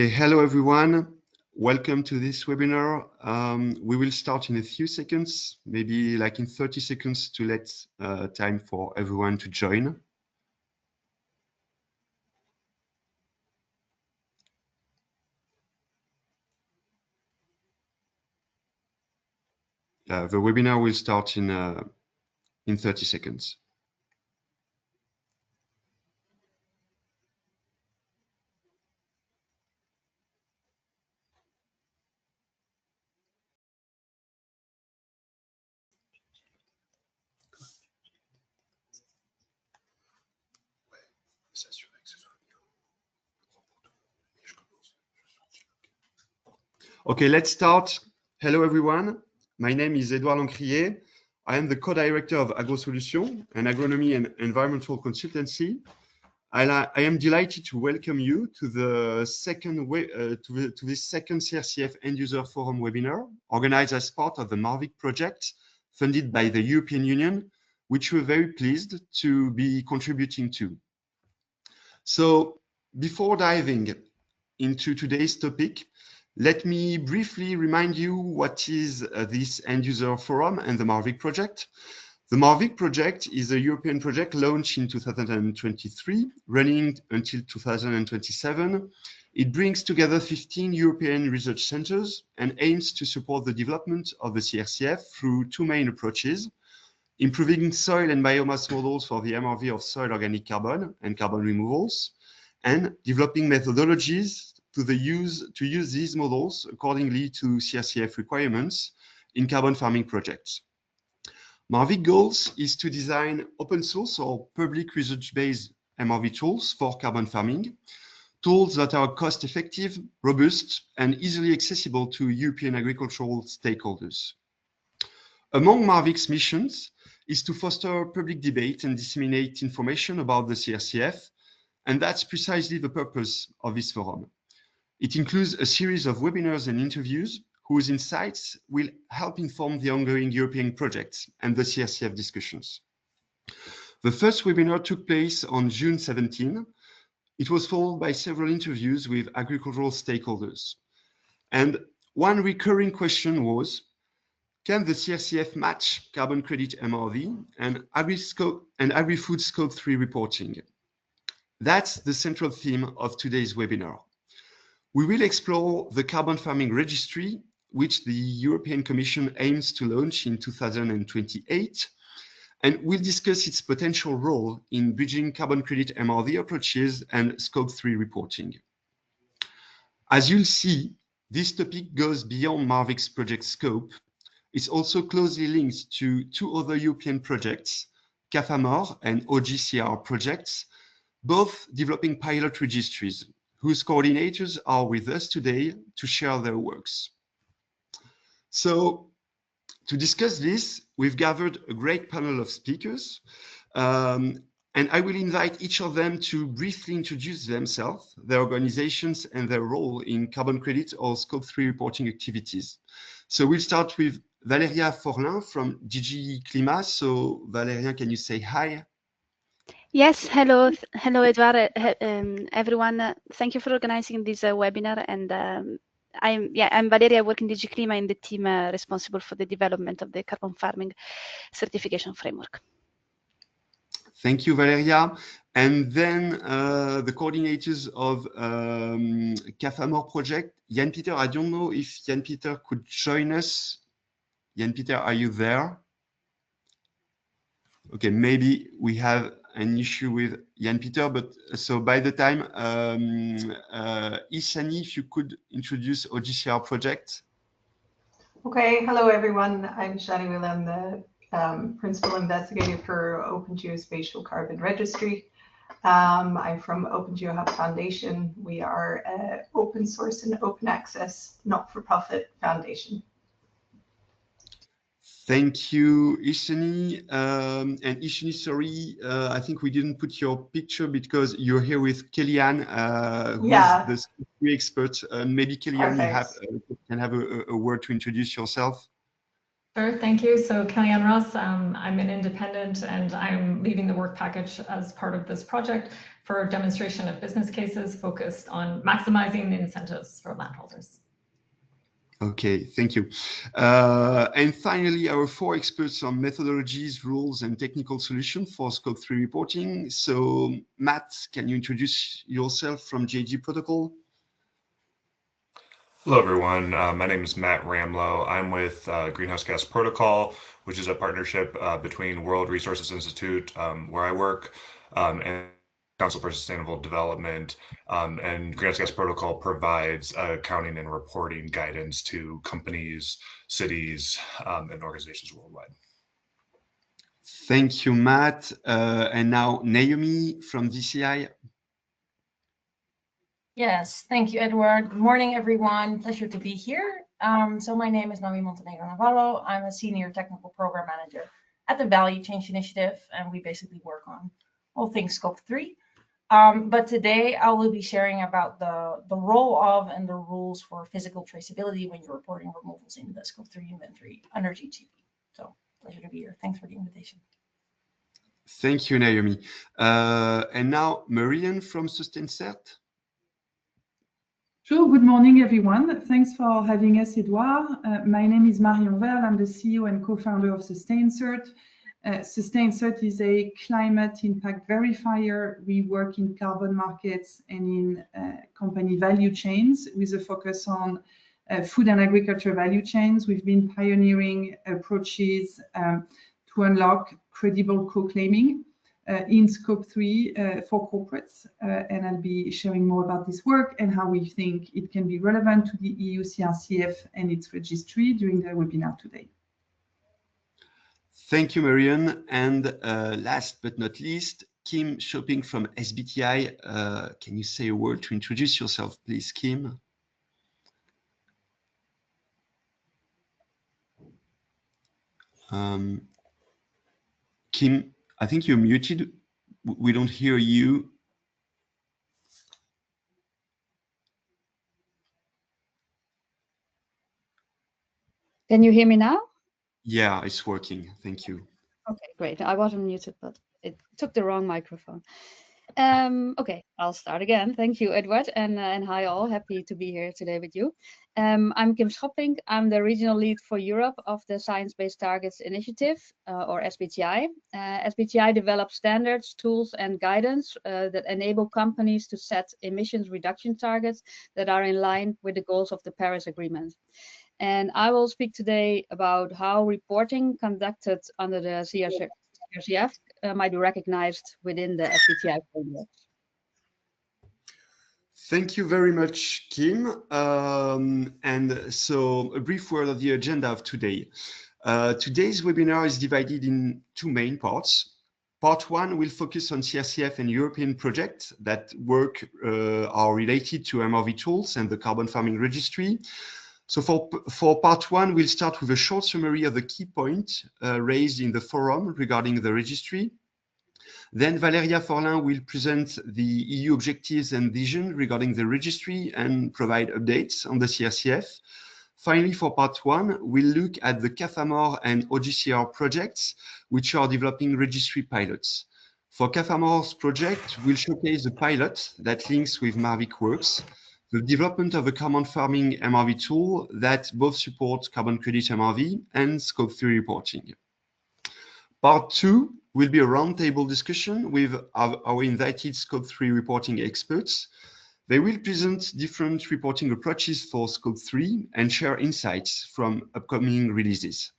Hello, everyone. Welcome to this webinar. We will start in a few seconds, maybe like in 30 seconds to let time for everyone to join. The webinar will start in 30 seconds. Okay, let's start. Hello, everyone. My name is Edouard Lancrier. I am the co-director of AgroSolutions, an agronomy and environmental consultancy. I am delighted to welcome you to the second to this second CRCF End User Forum webinar, organized as part of the MARVIC project, funded by the European Union, which we're very pleased to be contributing to. So, before diving into today's topic, let me briefly remind you what is this End User Forum and the MARVIC project. The MARVIC project is a European project launched in 2023, running until 2027. It brings together 15 European research centers and aims to support the development of the CRCF through two main approaches: improving soil and biomass models for the MRV of soil organic carbon and carbon removals, and developing methodologies to use these models accordingly to CRCF requirements in carbon farming projects. MARVIC goals is to design open source or public research-based MRV tools for carbon farming, tools that are cost-effective, robust, and easily accessible to European agricultural stakeholders. Among MARVIC's missions is to foster public debate and disseminate information about the CRCF, and that's precisely the purpose of this forum. It includes a series of webinars and interviews whose insights will help inform the ongoing European projects and the CRCF discussions. The first webinar took place on June 17. It was followed by several interviews with agricultural stakeholders. And one recurring question was, can the CRCF match carbon credit MRV and agri-food scope 3 reporting? That's the central theme of today's webinar. We will explore the carbon farming registry, which the European Commission aims to launch in 2028, and we'll discuss its potential role in bridging carbon credit MRV approaches and scope 3 reporting. As you'll see, this topic goes beyond MARVIC's project scope. It's also closely linked to two other European projects, CAFAMOR and OGCR projects, both developing pilot registries, whose coordinators are with us today to share their works. So, to discuss this, we've gathered a great panel of speakers, and I will invite each of them to briefly introduce themselves, their organizations, and their role in carbon credit or scope 3 reporting activities. So we'll start with Valéria Forlin from DG Climat. So Valéria, can you say hi? Yes, hello, Edouard, everyone. Thank you for organizing this webinar. And I'm Valeria. I work in DG Clima in the team responsible for the development of the carbon farming certification framework. Thank you, Valeria. And then the coordinators of CAFAMOR project, Jan-Peter. I don't know if Jan-Peter could join us. Jan-Peter, are you there? Okay, maybe we have an issue with Jan-Peter, but so by the time, Ishani, if you could introduce OGCR project. Okay, hello everyone. I'm Shani Will. I'm the principal investigator for Open Geospatial Carbon Registry. I'm from Open GeoHub Foundation. We are an open source and open access not-for-profit foundation. Thank you, Ishani. And Ishani, sorry, I think we didn't put your picture because you're here with Kellyanne, who's the three expert. Maybe Kellyanne, you can have a word to introduce yourself. Sure, thank you. So Kellyanne Ross, I'm an independent and I'm leading the work package as part of this project for demonstration of business cases focused on maximizing the incentives for landholders. Okay, thank you. And finally, our 4 experts on methodologies, rules, and technical solutions for Scope 3 reporting. So, Matt, can you introduce yourself from JG Protocol? Hello, everyone. My name is Matt Ramlow. I'm with Greenhouse Gas Protocol, which is a partnership between World Resources Institute, where I work, and Council for Sustainable Development. And Greenhouse Gas Protocol provides accounting and reporting guidance to companies, cities, and organizations worldwide. Thank you, Matt. And now Naomi from DCI. Yes, thank you, Edward. Good morning, everyone. Pleasure to be here. So my name is Naomi Montenegro Navarro. I'm a senior technical program manager at the Value Change Initiative, and we basically work on all things Scope 3. But today I will be sharing about the role of and the rules for physical traceability when you're reporting removals in the Scope 3 inventory under GGP. So pleasure to be here. Thanks for the invitation. Thank you, Naomi. And now Marianne from SustainCert. Sure. Good morning, everyone. Thanks for having us, Edouard. My name is Marion Verle. I'm the CEO and co-founder of SustainCert. SustainCert is a climate impact verifier. We work in carbon markets and in company value chains with a focus on food and agriculture value chains. We've been pioneering approaches to unlock credible co-claiming in Scope 3 for corporates, and I'll be sharing more about this work and how we think it can be relevant to the EU CRCF and its registry during the webinar today. Thank you, Marianne. And last but not least, Kim Shopping from SBTI. Can you say a word to introduce yourself, please, Kim? Kim, I think you're muted. We don't hear you. Can you hear me now? Yeah, it's working. Thank you. Okay, great. I wasn't muted, but it took the wrong microphone. Okay, I'll start again. Thank you, Edward, and hi all. Happy to be here today with you. I'm Kim Schopping. I'm the regional lead for Europe of the Science Based Targets Initiative, or SBTI. SBTI develops standards, tools, and guidance that enable companies to set emissions reduction targets that are in line with the goals of the Paris Agreement. And I will speak today about how reporting conducted under the CRCF might be recognized within the SBTI framework. Thank you very much, Kim. And so a brief word of the agenda of today. Today's webinar is divided in 2 main parts. Part 1 will focus on CRCF and European projects that are related to MRV tools and the carbon farming registry. So for part 1, we'll start with a short summary of the key points raised in the forum regarding the registry. Then Valeria Forlin will present the EU objectives and vision regarding the registry and provide updates on the CRCF. Finally, for part 1, we'll look at the CAFAMOR and OGCR projects, which are developing registry pilots. For CAFAMOR's project, we'll showcase the pilot that links with MARVIC Works, the development of a common farming MRV tool that both supports carbon credit MRV and Scope 3 reporting. Part 2 will be a roundtable discussion with our invited Scope 3 reporting experts. They will present different reporting approaches for Scope 3 and share insights from upcoming releases.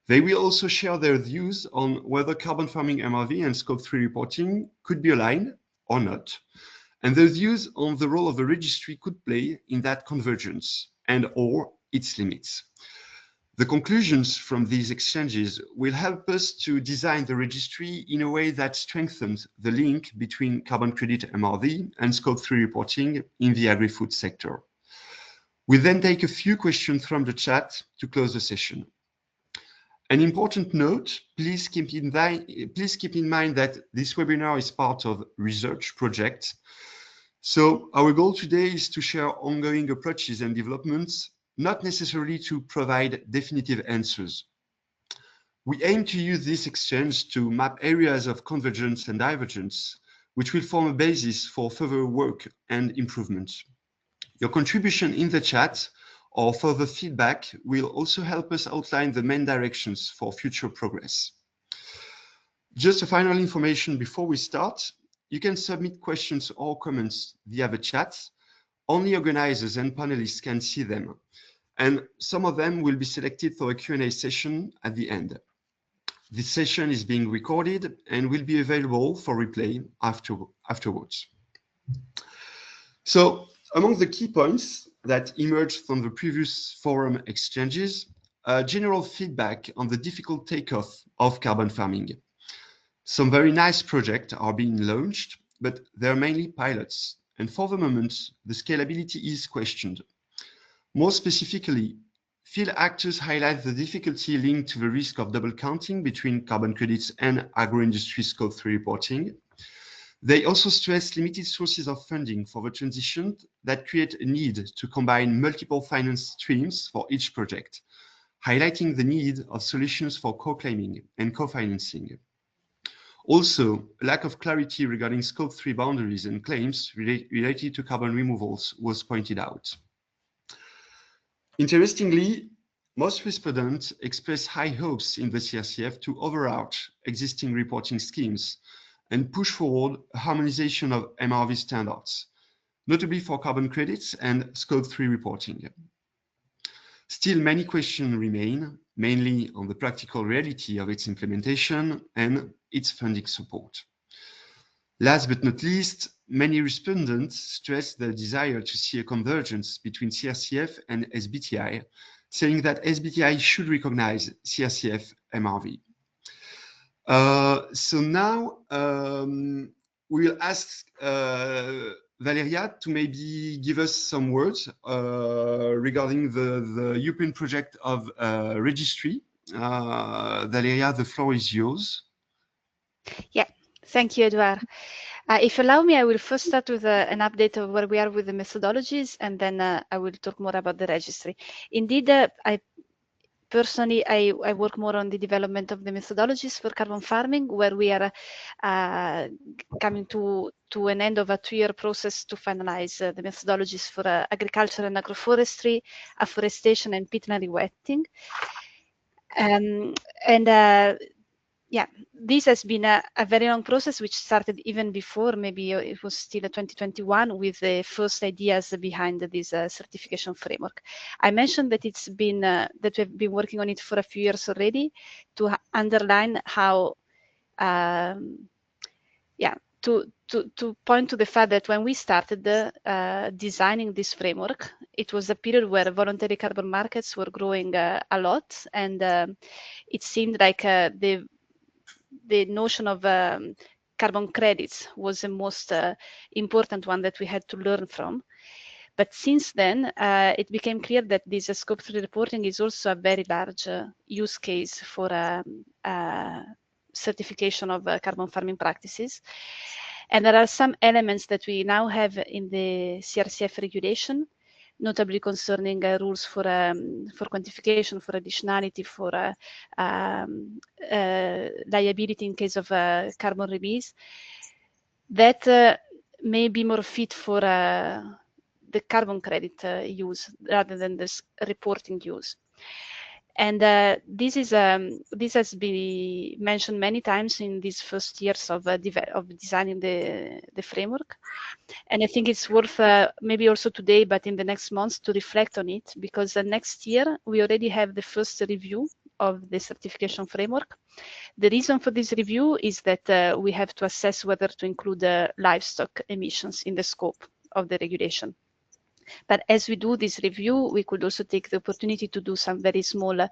They will also share their views on whether carbon farming MRV and Scope 3 reporting could be aligned or not, and their views on the role of the registry could play in that convergence and/or its limits. The conclusions from these exchanges will help us to design the registry in a way that strengthens the link between carbon credit MRV and Scope 3 reporting in the agri-food sector. We'll then take a few questions from the chat to close the session. An important note, please keep in mind that this webinar is part of research project. So our goal today is to share ongoing approaches and developments, not necessarily to provide definitive answers. We aim to use this exchange to map areas of convergence and divergence, which will form a basis for further work and improvement. Your contribution in the chat or further feedback will also help us outline the main directions for future progress. Just a final information before we start, you can submit questions or comments via the chat. Only organizers and panelists can see them, and some of them will be selected for a Q&A session at the end. This session is being recorded and will be available for replay afterwards. So, among the key points that emerged from the previous forum exchanges, general feedback on the difficult takeoff of carbon farming. Some very nice projects are being launched, but they're mainly pilots, and for the moment, the scalability is questioned. More specifically, field actors highlight the difficulty linked to the risk of double counting between carbon credits and agro-industry Scope 3 reporting. They also stress limited sources of funding for the transition that create a need to combine multiple finance streams for each project, highlighting the need of solutions for co-claiming and co-financing. Also, a lack of clarity regarding Scope 3 boundaries and claims related to carbon removals was pointed out. Interestingly, most respondents express high hopes in the CRCF to overarch existing reporting schemes and push forward a harmonization of MRV standards, notably for carbon credits and Scope 3 reporting. Still, many questions remain, mainly on the practical reality of its implementation and its funding support. Last but not least, many respondents stress their desire to see a convergence between CRCF and SBTI, saying that SBTI should recognize CRCF MRV. So now we'll ask Valeria to maybe give us some words regarding the European project of registry. Valeria, the floor is yours. Yeah, thank you, Edouard. If you allow me, I will first start with an update of where we are with the methodologies, and then I will talk more about the registry. Indeed, Personally, I work more on the development of the methodologies for carbon farming, where we are coming to an end of a 2-year process to finalize the methodologies for agriculture and agroforestry, afforestation, and peatland wetting. Yeah, this has been a very long process, which started even before, maybe it was still 2021, with the first ideas behind this certification framework. I mentioned that it's been that we've been working on it for a few years already, to underline how, yeah, to point to the fact that when we started designing this framework, it was a period where voluntary carbon markets were growing a lot, and it seemed like the notion of carbon credits was the most important one that we had to learn from. But since then, it became clear that this Scope 3 reporting is also a very large use case for certification of carbon farming practices. And there are some elements that we now have in the CRCF regulation, notably concerning rules for quantification, for additionality, for liability in case of carbon release, that may be more fit for the carbon credit use rather than this reporting use. And this has been mentioned many times in these first years of designing the framework. And I think it's worth maybe also today, but in the next months, to reflect on it, because next year we already have the first review of the certification framework. The reason for this review is that we have to assess whether to include livestock emissions in the scope of the regulation. But as we do this review, we could also take the opportunity to do some very small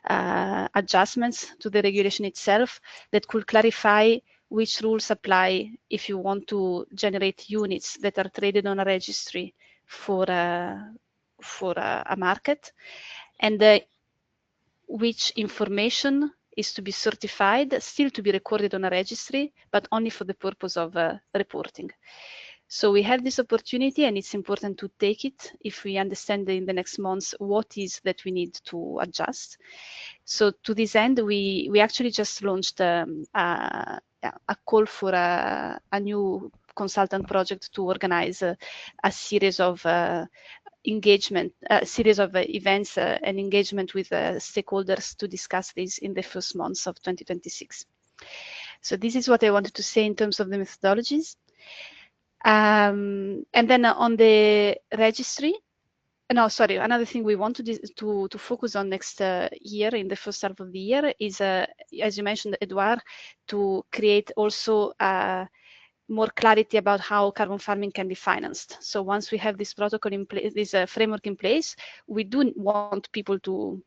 adjustments to the regulation itself that could clarify which rules apply if you want to generate units that are traded on a registry for a market, and which information is to be certified, still to be recorded on a registry, but only for the purpose of reporting. So we have this opportunity, and it's important to take it if we understand in the next months what is that we need to adjust. So to this end, we actually just launched a call for a new consultant project to organize a series of engagement, a series of events and engagement with stakeholders to discuss this in the first months of 2026. So this is what I wanted to say in terms of the methodologies. And then on the registry, no, sorry, another thing we want to focus on next year, in the first half of the year, is, as you mentioned, Edouard, to create also more clarity about how carbon farming can be financed. So once we have this protocol in place, this framework in place, we do want people to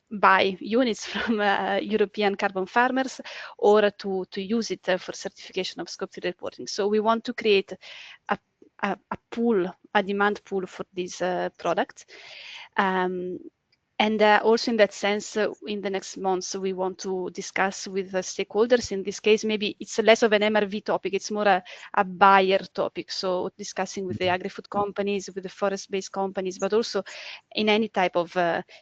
buy units from European carbon farmers or to use it for certification of Scope 3 reporting. So we want to create a pool, a demand pool for this product. And also in that sense, in the next months, we want to discuss with the stakeholders. In this case, maybe it's less of an MRV topic, it's more a buyer topic. So discussing with the agri-food companies, with the forest-based companies, but also in any type of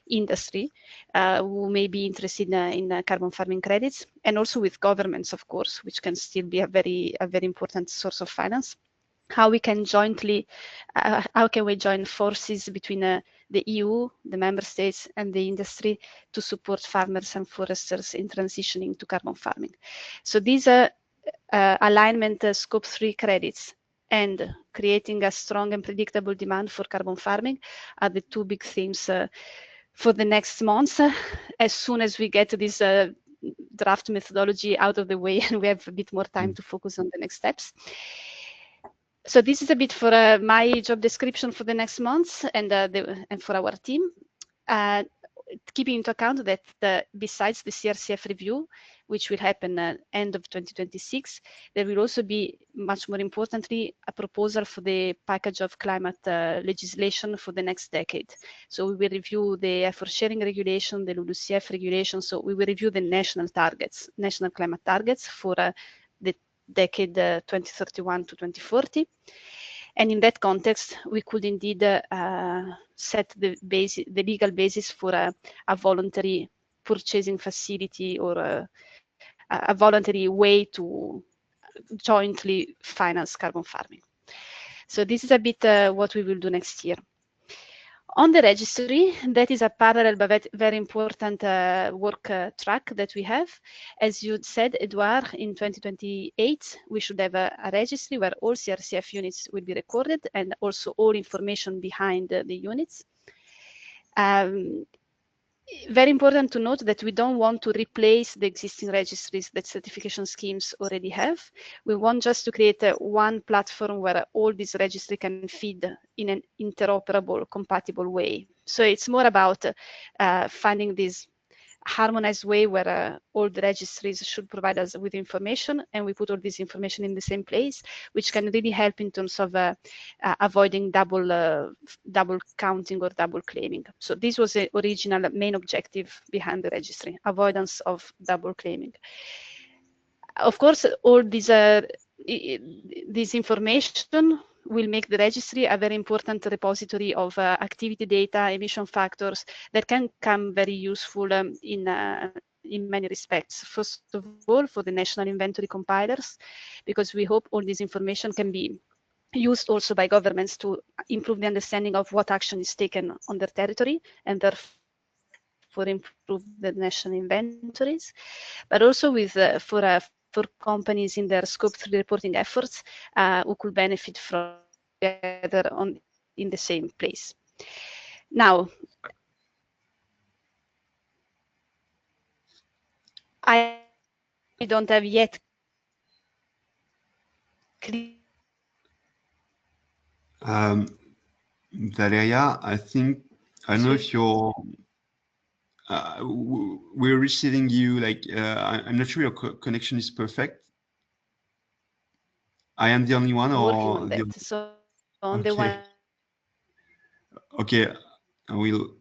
industry who may be interested in carbon farming credits, and also with governments, of course, which can still be a very important source of finance. How we can jointly, how can we join forces between the EU, the member states, and the industry to support farmers and foresters in transitioning to carbon farming. So these alignment Scope 3 credits and creating a strong and predictable demand for carbon farming are the two big themes for the next months. As soon as we get this draft methodology out of the way and we have a bit more time to focus on the next steps. So this is a bit for my job description for the next months and for our team. Keeping into account that besides the CRCF review, which will happen at end of 2026, there will also be, much more importantly, a proposal for the package of climate legislation for the next decade. So we will review the effort sharing regulation, the LULUCF regulation. So we will review the national targets, national climate targets for the decade 2031 to 2040. And in that context, we could indeed set the legal basis for a voluntary purchasing facility or a voluntary way to jointly finance carbon farming. So this is a bit what we will do next year. On the registry, that is a parallel but very important work track that we have. As you said, Edouard, in 2028, we should have a registry where all CRCF units will be recorded and also all information behind the units. Very important to note that we don't want to replace the existing registries that certification schemes already have. We want just to create one platform where all these registries can feed in an interoperable, compatible way. So it's more about finding this harmonized way where all the registries should provide us with information, and we put all this information in the same place, which can really help in terms of avoiding double counting or double claiming. So this was the original main objective behind the registry, avoidance of double claiming. Of course, all this information will make the registry a very important repository of activity data, emission factors that can come very useful in many respects. First of all, for the national inventory compilers, because we hope all this information can be used also by governments to improve the understanding of what action is taken on their territory and therefore improve the national inventories, but also with for companies in their Scope 3 reporting efforts who could benefit from together in the same place. Now, I don't have yet Valeria, I don't know if you're we're receiving you, like, I'm not sure your connection is perfect. I am the only one, or working on that. So on the one. Okay, I will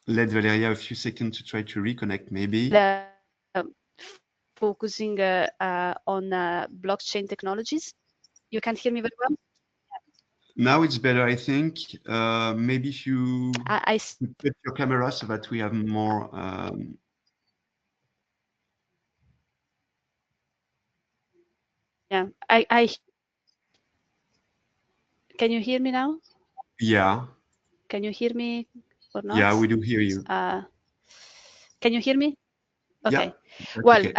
let Valeria a few seconds to try to reconnect, maybe. Focusing on blockchain technologies. You can hear me very well? Now it's better, I think. Maybe if you I put your camera so that we have more. Yeah, I can you hear me now? Yeah. Can you hear me or not? Yeah, we do hear you. Can you hear me? Okay. Yeah, Well, okay.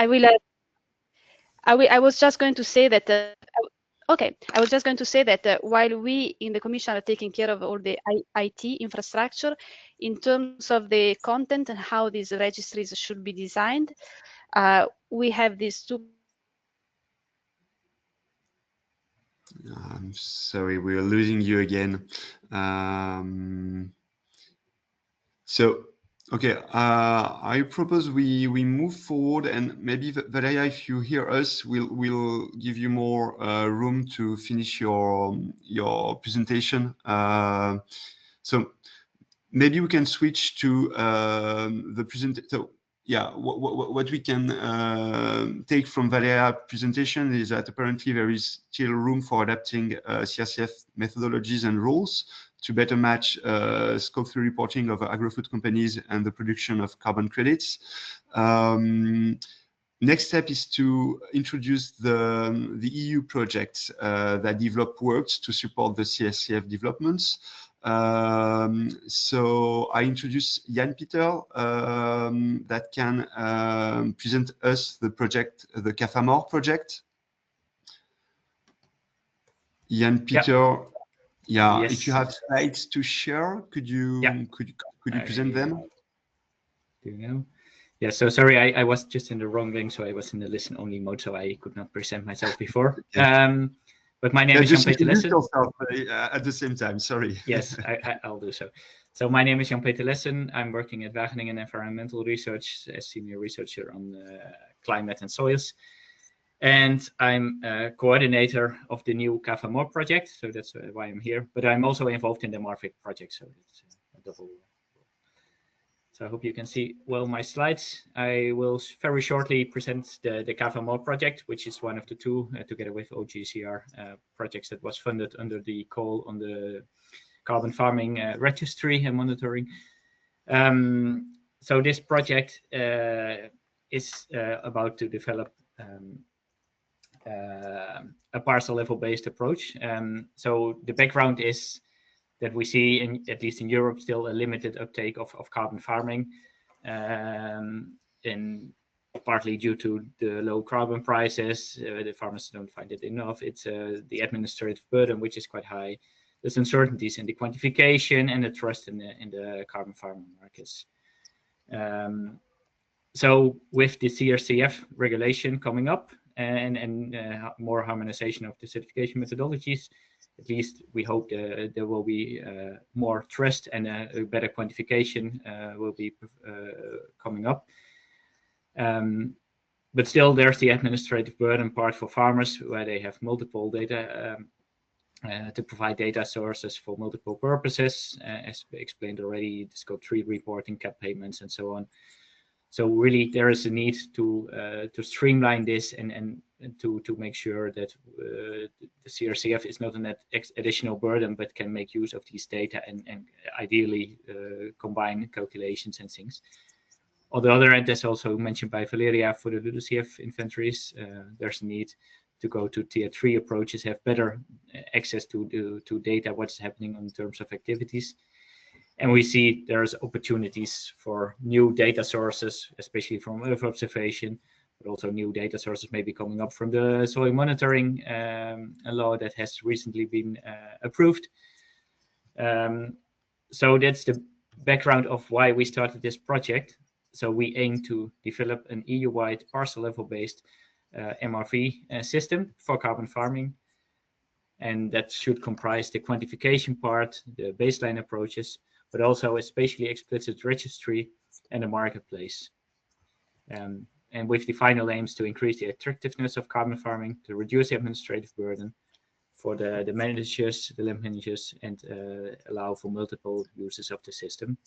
I was just going to say that. Okay, I was just going to say that while we in the Commission are taking care of all the IT infrastructure, in terms of the content and how these registries should be designed, we have these two. I'm sorry, we're losing you again. So, okay, I propose we move forward, and maybe Valeria, if you hear us, we'll give you more room to finish your presentation. So maybe we can switch to the presentation. So yeah, what we can take from Valeria's presentation is that apparently there is still room for adapting CRCF methodologies and rules to better match Scope 3 reporting of agri-food companies and the production of carbon credits. Next step is to introduce the EU projects that develop works to support the CRCF developments. So I introduce Jan Peter that can present us the project, the CAFAMOR project. Jan Peter, yeah, yes. If you have slides to share, could you present them? Do you know? Yeah, so sorry, I was just in the wrong link, so I was in the listen only mode, so I could not present myself before. Okay. But my name is Jan-Peter Lessen. At the same time, sorry. Yes, I'll do so. So my name is Jan-Peter Lessen. I'm working at Wageningen Environmental Research as senior researcher on climate and soils. And I'm a coordinator of the new CAFAMOR project, so that's why I'm here. But I'm also involved in the MARVIC project, so it's a double. So I hope you can see well my slides. I will very shortly present the CAFAMOR project, which is one of the two, together with OGCR, projects that was funded under the call on the carbon farming registry and monitoring. So this project is about to develop a parcel-level based approach. So the background is that we see, at least in Europe, still a limited uptake of carbon farming, and partly due to the low carbon prices. The farmers don't find it enough. It's the administrative burden, which is quite high. There's uncertainties in the quantification and the trust in the carbon farming markets. So with the CRCF regulation coming up and more harmonization of the certification methodologies, at least we hope there will be more trust and a better quantification will be coming up. But still, there's the administrative burden part for farmers, where they have multiple data to provide data sources for multiple purposes, as explained already, the Scope 3 reporting, cap payments, and so on. So really, there is a need to streamline this and to make sure that the CRCF is not an additional burden, but can make use of these data and ideally combine calculations and things. On the other end, as also mentioned by Valeria, for the LULUCF inventories, there's a need to go to tier 3 approaches, have better access to data, what's happening in terms of activities. And we see there's opportunities for new data sources, especially from Earth observation, but also new data sources maybe coming up from the soil monitoring law that has recently been approved. So that's the background of why we started this project. So we aim to develop an EU-wide parcel-level based MRV system for carbon farming. And that should comprise the quantification part, the baseline approaches, but also a spatially explicit registry and a marketplace. And with the final aims to increase the attractiveness of carbon farming, to reduce the administrative burden for the managers, the land managers, and allow for multiple uses of the system.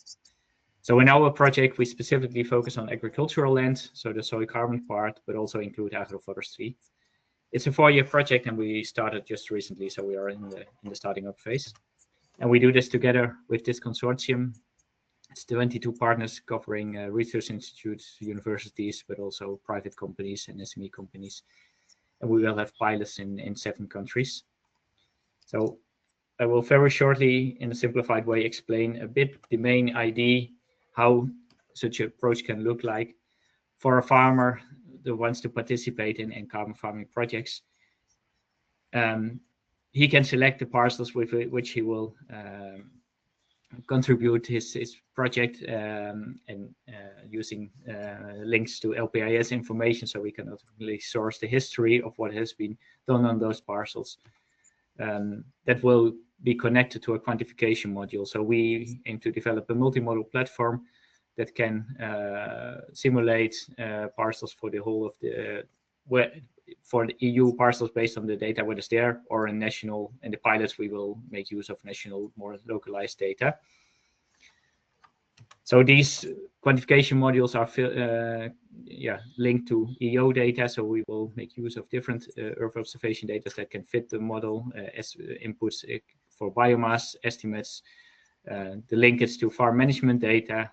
So in our project, we specifically focus on agricultural land, so the soil carbon part, but also include agroforestry. It's a 4-year project, and we started just recently, so we are in the starting up phase. And we do this together with this consortium. It's 22 partners covering research institutes, universities, but also private companies and SME companies. And we will have pilots in 7 countries. So I will very shortly, in a simplified way, explain a bit the main idea, how such an approach can look like for a farmer that wants to participate in carbon farming projects. He can select the parcels with which he will contribute his project, and using links to LPIS information, so we can ultimately source the history of what has been done on those parcels. That will be connected to a quantification module. So we aim to develop a multimodal platform that can simulate parcels for the whole of the for the EU parcels based on the data what is there, or in national. In the pilots, we will make use of national, more localized data. So these quantification modules are linked to EO data. So we will make use of different Earth observation data that can fit the model as inputs for biomass estimates, the linkage to farm management data,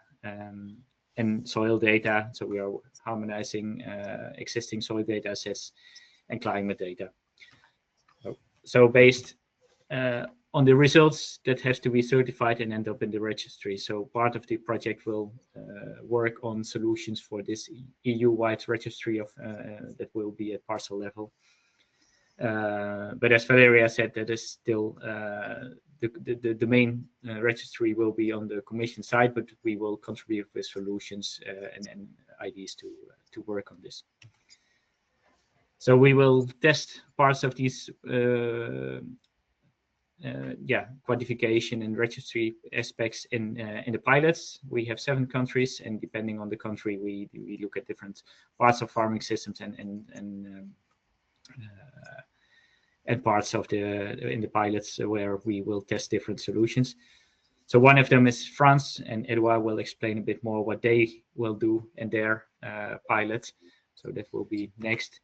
and soil data. So we are harmonizing existing soil data sets and climate data. So based on the results that have to be certified and end up in the registry. So part of the project will work on solutions for this EU-wide registry of that will be at parcel level. But as Valeria said, that is still the main registry will be on the Commission side, but we will contribute with solutions and ideas to work on this. So we will test parts of these quantification and registry aspects in the pilots. We have 7 countries, and depending on the country, we look at different parts of farming systems and parts of in the pilots where we will test different solutions. So one of them is France, and Edouard will explain a bit more what they will do in their pilot. So that will be next.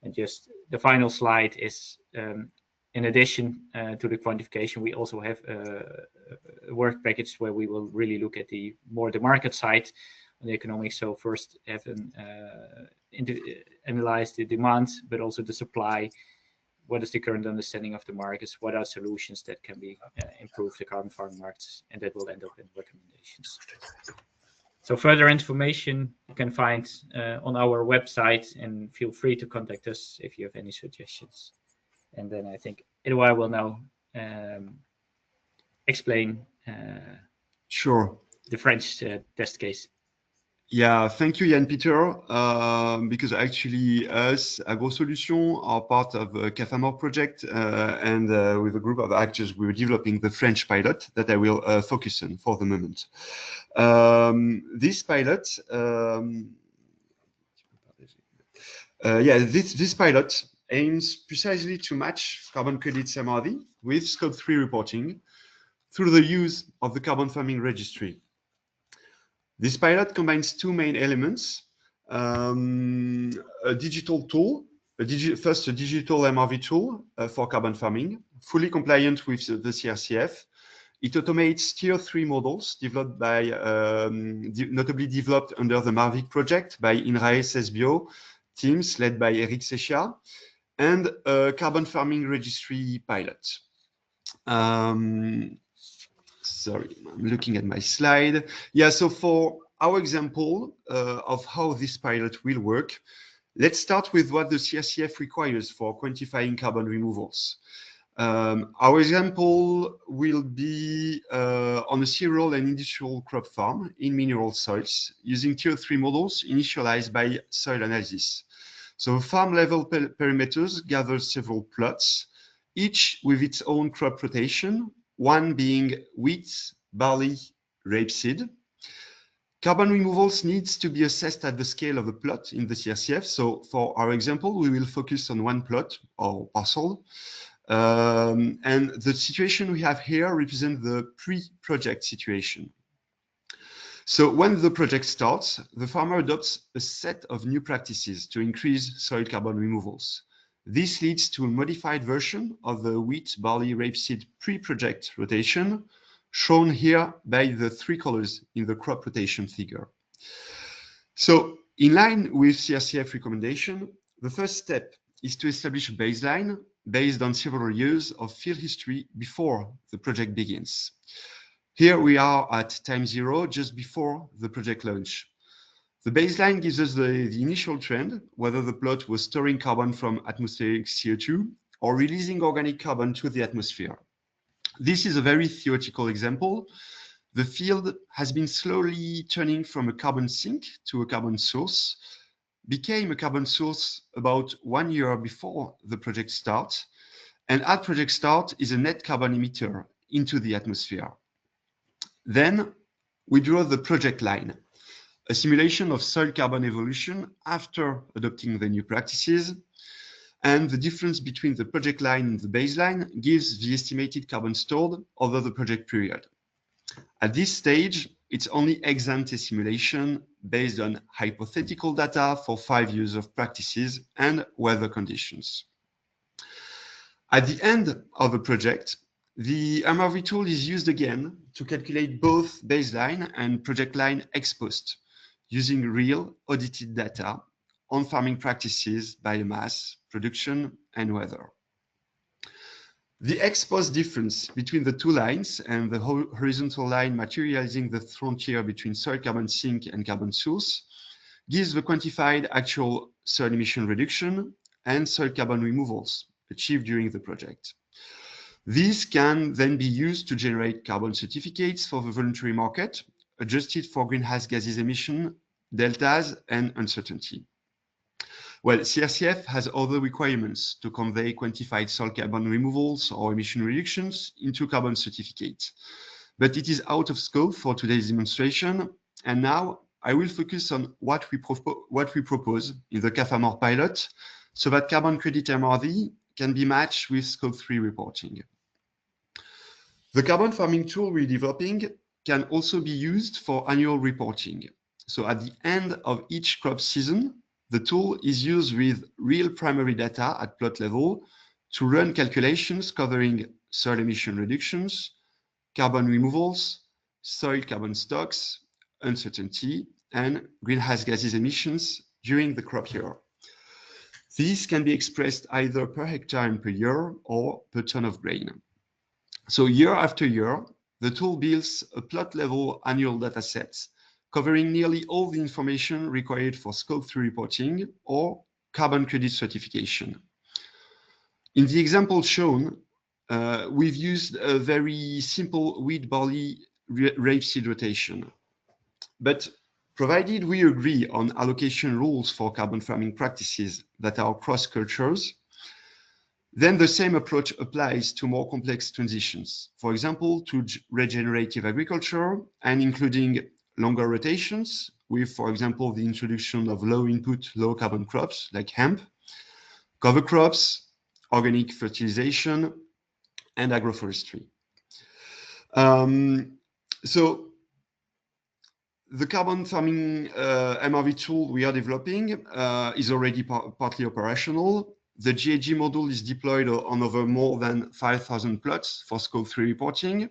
And just the final slide is, in addition to the quantification, we also have a work package where we will really look at the market side on the economics. So first have analyze the demand, but also the supply. What is the current understanding of the markets? What are solutions that can be improve the carbon farming markets? And that will end up in recommendations. So further information you can find on our website, and feel free to contact us if you have any suggestions. And then I think Edouard will now explain Sure. the French test case. Yeah, thank you, Jan-Peter, because actually us, AgroSolutions, are part of a CAFAMOR project, and with a group of actors, we were developing the French pilot that I will focus on for the moment. This pilot, this pilot aims precisely to match carbon credits MRV with Scope 3 reporting through the use of the carbon farming registry. This pilot combines 2 main elements: a digital tool, first a digital MRV tool for carbon farming, fully compliant with the CRCF. It automates Tier 3 models developed by, notably developed under the MARVIC project by INRAE SBio teams led by Eric Seccia, and a carbon farming registry pilot. Sorry, I'm looking at my slide. Yeah, so for our example of how this pilot will work, let's start with what the CRCF requires for quantifying carbon removals. Our example will be on a cereal and industrial crop farm in mineral soils using Tier 3 models initialized by soil analysis. So farm level perimeters gather several plots, each with its own crop rotation, one being wheat, barley, rapeseed. Carbon removals needs to be assessed at the scale of the plot in the CRCF. So for our example, we will focus on one plot or parcel. And the situation we have here represents the pre-project situation. So when the project starts, the farmer adopts a set of new practices to increase soil carbon removals. This leads to a modified version of the wheat, barley, rapeseed pre-project rotation, shown here by the 3 colors in the crop rotation figure. So, in line with CRCF recommendation, the first step is to establish a baseline based on several years of field history before the project begins. Here we are at time 0, just before the project launch. The baseline gives us the initial trend, whether the plot was storing carbon from atmospheric CO2 or releasing organic carbon to the atmosphere. This is a very theoretical example. The field has been slowly turning from a carbon sink to a carbon source, became a carbon source about 1 year before the project starts, and at project start is a net carbon emitter into the atmosphere. Then we draw the project line, a simulation of soil carbon evolution after adopting the new practices, and the difference between the project line and the baseline gives the estimated carbon stored over the project period. At this stage, it's only ex ante simulation based on hypothetical data for 5 years of practices and weather conditions. At the end of the project, the MRV tool is used again to calculate both baseline and project line ex post, using real audited data on farming practices, biomass, production, and weather. The ex post difference between the 2 lines and the horizontal line materializing the frontier between soil carbon sink and carbon source gives the quantified actual soil emission reduction and soil carbon removals achieved during the project. These can then be used to generate carbon certificates for the voluntary market, adjusted for greenhouse gases emission, deltas, and uncertainty. Well, CRCF has other requirements to convey quantified soil carbon removals or emission reductions into carbon certificates, but it is out of scope for today's demonstration. And now I will focus on what we propose in the CAFAMOR pilot, so that carbon credit MRV can be matched with Scope 3 reporting. The carbon farming tool we're developing can also be used for annual reporting. So at the end of each crop season, the tool is used with real primary data at plot level to run calculations covering soil emission reductions, carbon removals, soil carbon stocks, uncertainty, and greenhouse gases emissions during the crop year. These can be expressed either per hectare and per year or per ton of grain. So year after year, the tool builds a plot level annual data set covering nearly all the information required for Scope 3 reporting or carbon credit certification. In the example shown, we've used a very simple wheat, barley, rapeseed rotation. But provided we agree on allocation rules for carbon farming practices that are cross cultures, then the same approach applies to more complex transitions. For example, to regenerative agriculture and including longer rotations with, for example, the introduction of low input, low carbon crops like hemp, cover crops, organic fertilization, and agroforestry. So the carbon farming MRV tool we are developing is already partly operational. The GAG module is deployed on over more than 5,000 plots for Scope 3 reporting.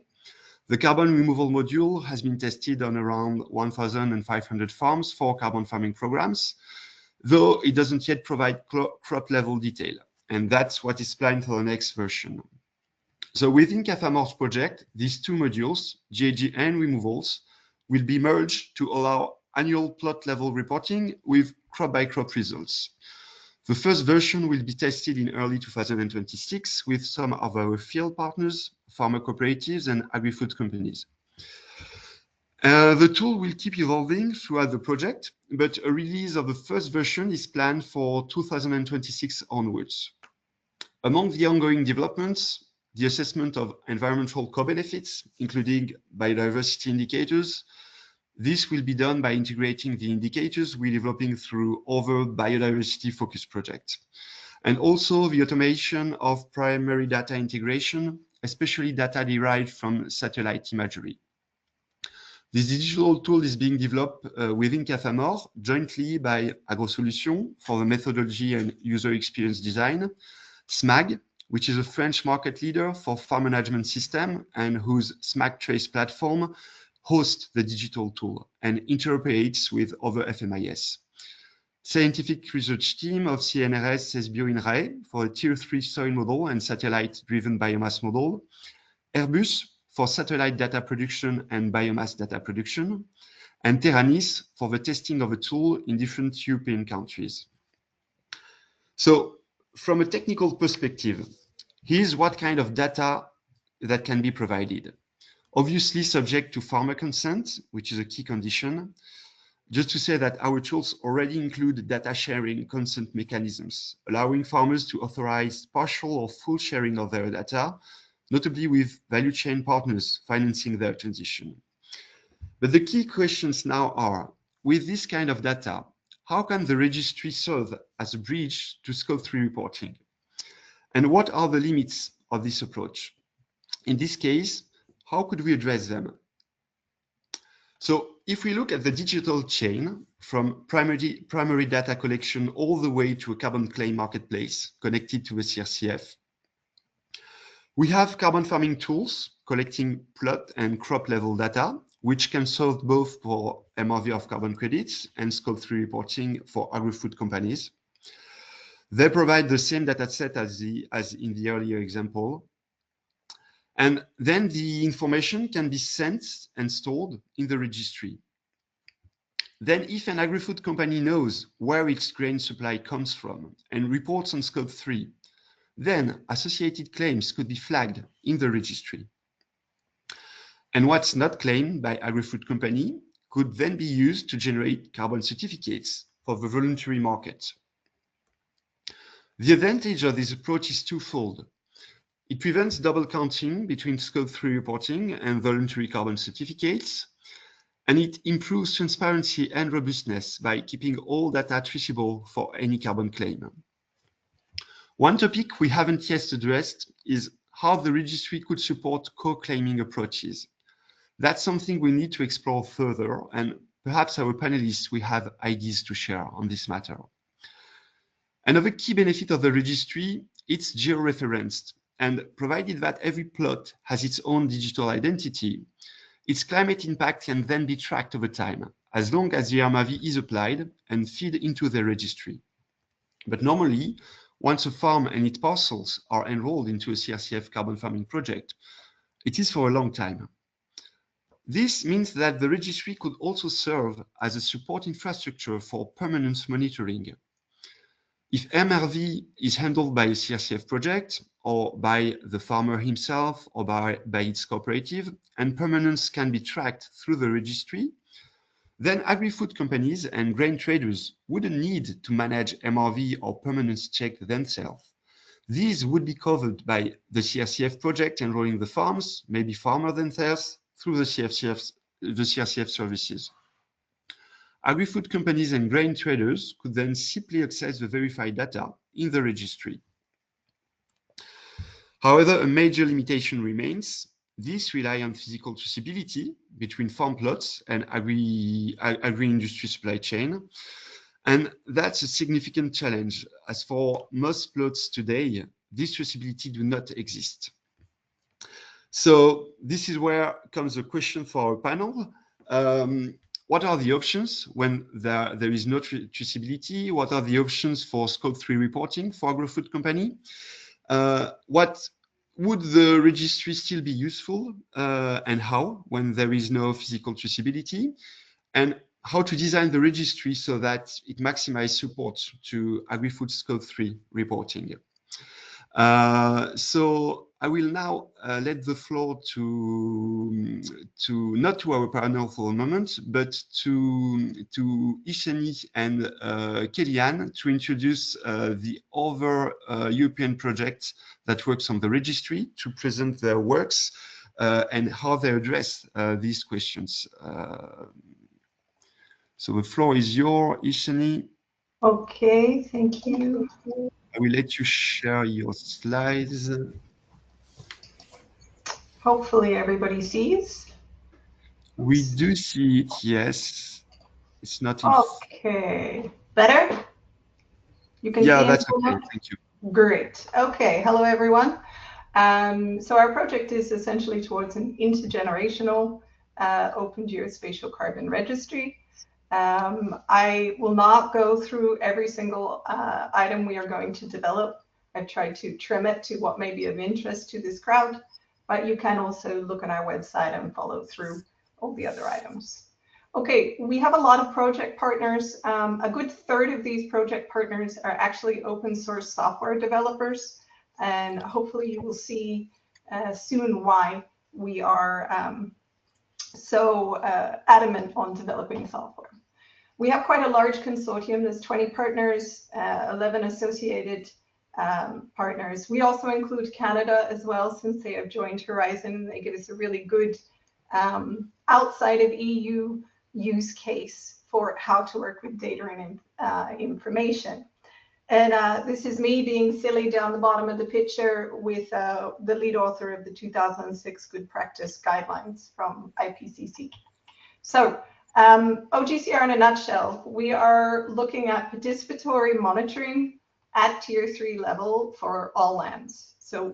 The carbon removal module has been tested on around 1,500 farms for carbon farming programs, though it doesn't yet provide crop level detail. And that's what is planned for the next version. So within CAFAMOR's project, these 2 modules, GAG and removals, will be merged to allow annual plot level reporting with crop by crop results. The first version will be tested in early 2026 with some of our field partners, farmer cooperatives, and agri-food companies. The tool will keep evolving throughout the project, but a release of the first version is planned for 2026 onwards. Among the ongoing developments, the assessment of environmental co-benefits, including biodiversity indicators. This will be done by integrating the indicators we're developing through other biodiversity-focused projects. And also the automation of primary data integration, especially data derived from satellite imagery. This digital tool is being developed within CAFAMOR jointly by AgroSolutions for the methodology and user experience design, SMAG, which is a French market leader for farm management system and whose SMAG Trace platform hosts the digital tool and interoperates with other FMIS. Scientific research team of CNRS SBio INRAE for a Tier 3 soil model and satellite-driven biomass model, Airbus for satellite data production and biomass data production, and Terranis for the testing of a tool in different European countries. So, from a technical perspective, here's what kind of data that can be provided. Obviously subject to farmer consent, which is a key condition. Just to say that our tools already include data sharing consent mechanisms, allowing farmers to authorize partial or full sharing of their data, notably with value chain partners financing their transition. But the key questions now are, with this kind of data, how can the registry serve as a bridge to Scope 3 reporting? And what are the limits of this approach? In this case, how could we address them? So if we look at the digital chain from primary data collection all the way to a carbon claim marketplace connected to the CRCF, we have carbon farming tools collecting plot and crop level data, which can serve both for MRV of carbon credits and Scope 3 reporting for agri-food companies. They provide the same data set as in the earlier example. And then the information can be sent and stored in the registry. Then if an agri-food company knows where its grain supply comes from and reports on Scope 3, then associated claims could be flagged in the registry. And what's not claimed by agri-food company could then be used to generate carbon certificates for the voluntary market. The advantage of this approach is twofold. It prevents double counting between Scope 3 reporting and voluntary carbon certificates, and it improves transparency and robustness by keeping all data traceable for any carbon claim. One topic we haven't yet addressed is how the registry could support co-claiming approaches. That's something we need to explore further, and perhaps our panelists will have ideas to share on this matter. Another key benefit of the registry, it's geo-referenced, and provided that every plot has its own digital identity, its climate impact can then be tracked over time, as long as the MRV is applied and feed into the registry. But normally, once a farm and its parcels are enrolled into a CRCF carbon farming project, it is for a long time. This means that the registry could also serve as a support infrastructure for permanent monitoring. If MRV is handled by a CRCF project or by the farmer himself or by its cooperative, and permanence can be tracked through the registry, then agri-food companies and grain traders wouldn't need to manage MRV or permanence check themselves. These would be covered by the CRCF project enrolling the farms, maybe farmers themselves, through the CRCF services. Agri-food companies and grain traders could then simply access the verified data in the registry. However, a major limitation remains. This relies on physical traceability between farm plots and agri-industry supply chain. And that's a significant challenge, as for most plots today, this traceability do not exist. So this is where comes a question for our panel. What are the options when there is no traceability? What are the options for Scope 3 reporting for agri-food company? What would the registry still be useful and how when there is no physical traceability? And how to design the registry so that it maximizes support to agri-food Scope 3 reporting. So I will now let the floor to not to our panel for a moment, but to Ishani and Kellyanne to introduce the other European project that works on the registry, to present their works and how they address these questions. So the floor is yours, Ishani. Okay, thank you. I will let you share your slides. Hopefully everybody sees. We do see it, yes. It's not in. Okay, better? You can Yeah, see that's it okay. now? Thank you. Great. Okay, hello everyone. So our project is essentially towards an intergenerational open geospatial carbon registry. I will not go through every single item we are going to develop. I've tried to trim it to what may be of interest to this crowd, but you can also look on our website and follow through all the other items. Okay, we have a lot of project partners. A good third of these project partners are actually open source software developers, and hopefully you will see soon why we are so adamant on developing software. We have quite a large consortium. There's 20 partners, 11 associated partners. We also include Canada as well, since they have joined Horizon. They give us a really good outside of EU use case for how to work with data and information. And this is me being silly down the bottom of the picture with the lead author of the 2006 Good Practice Guidelines from IPCC. So OGCR in a nutshell, we are looking at participatory monitoring at tier 3 level for all lands. So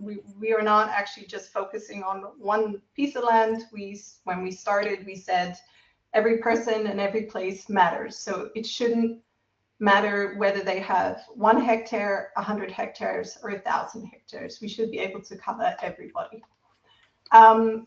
we are not actually just focusing on one piece of land. When we started, we said every person and every place matters. So it shouldn't matter whether they have 1 hectare, 100 hectares, or 1,000 hectares. We should be able to cover everybody.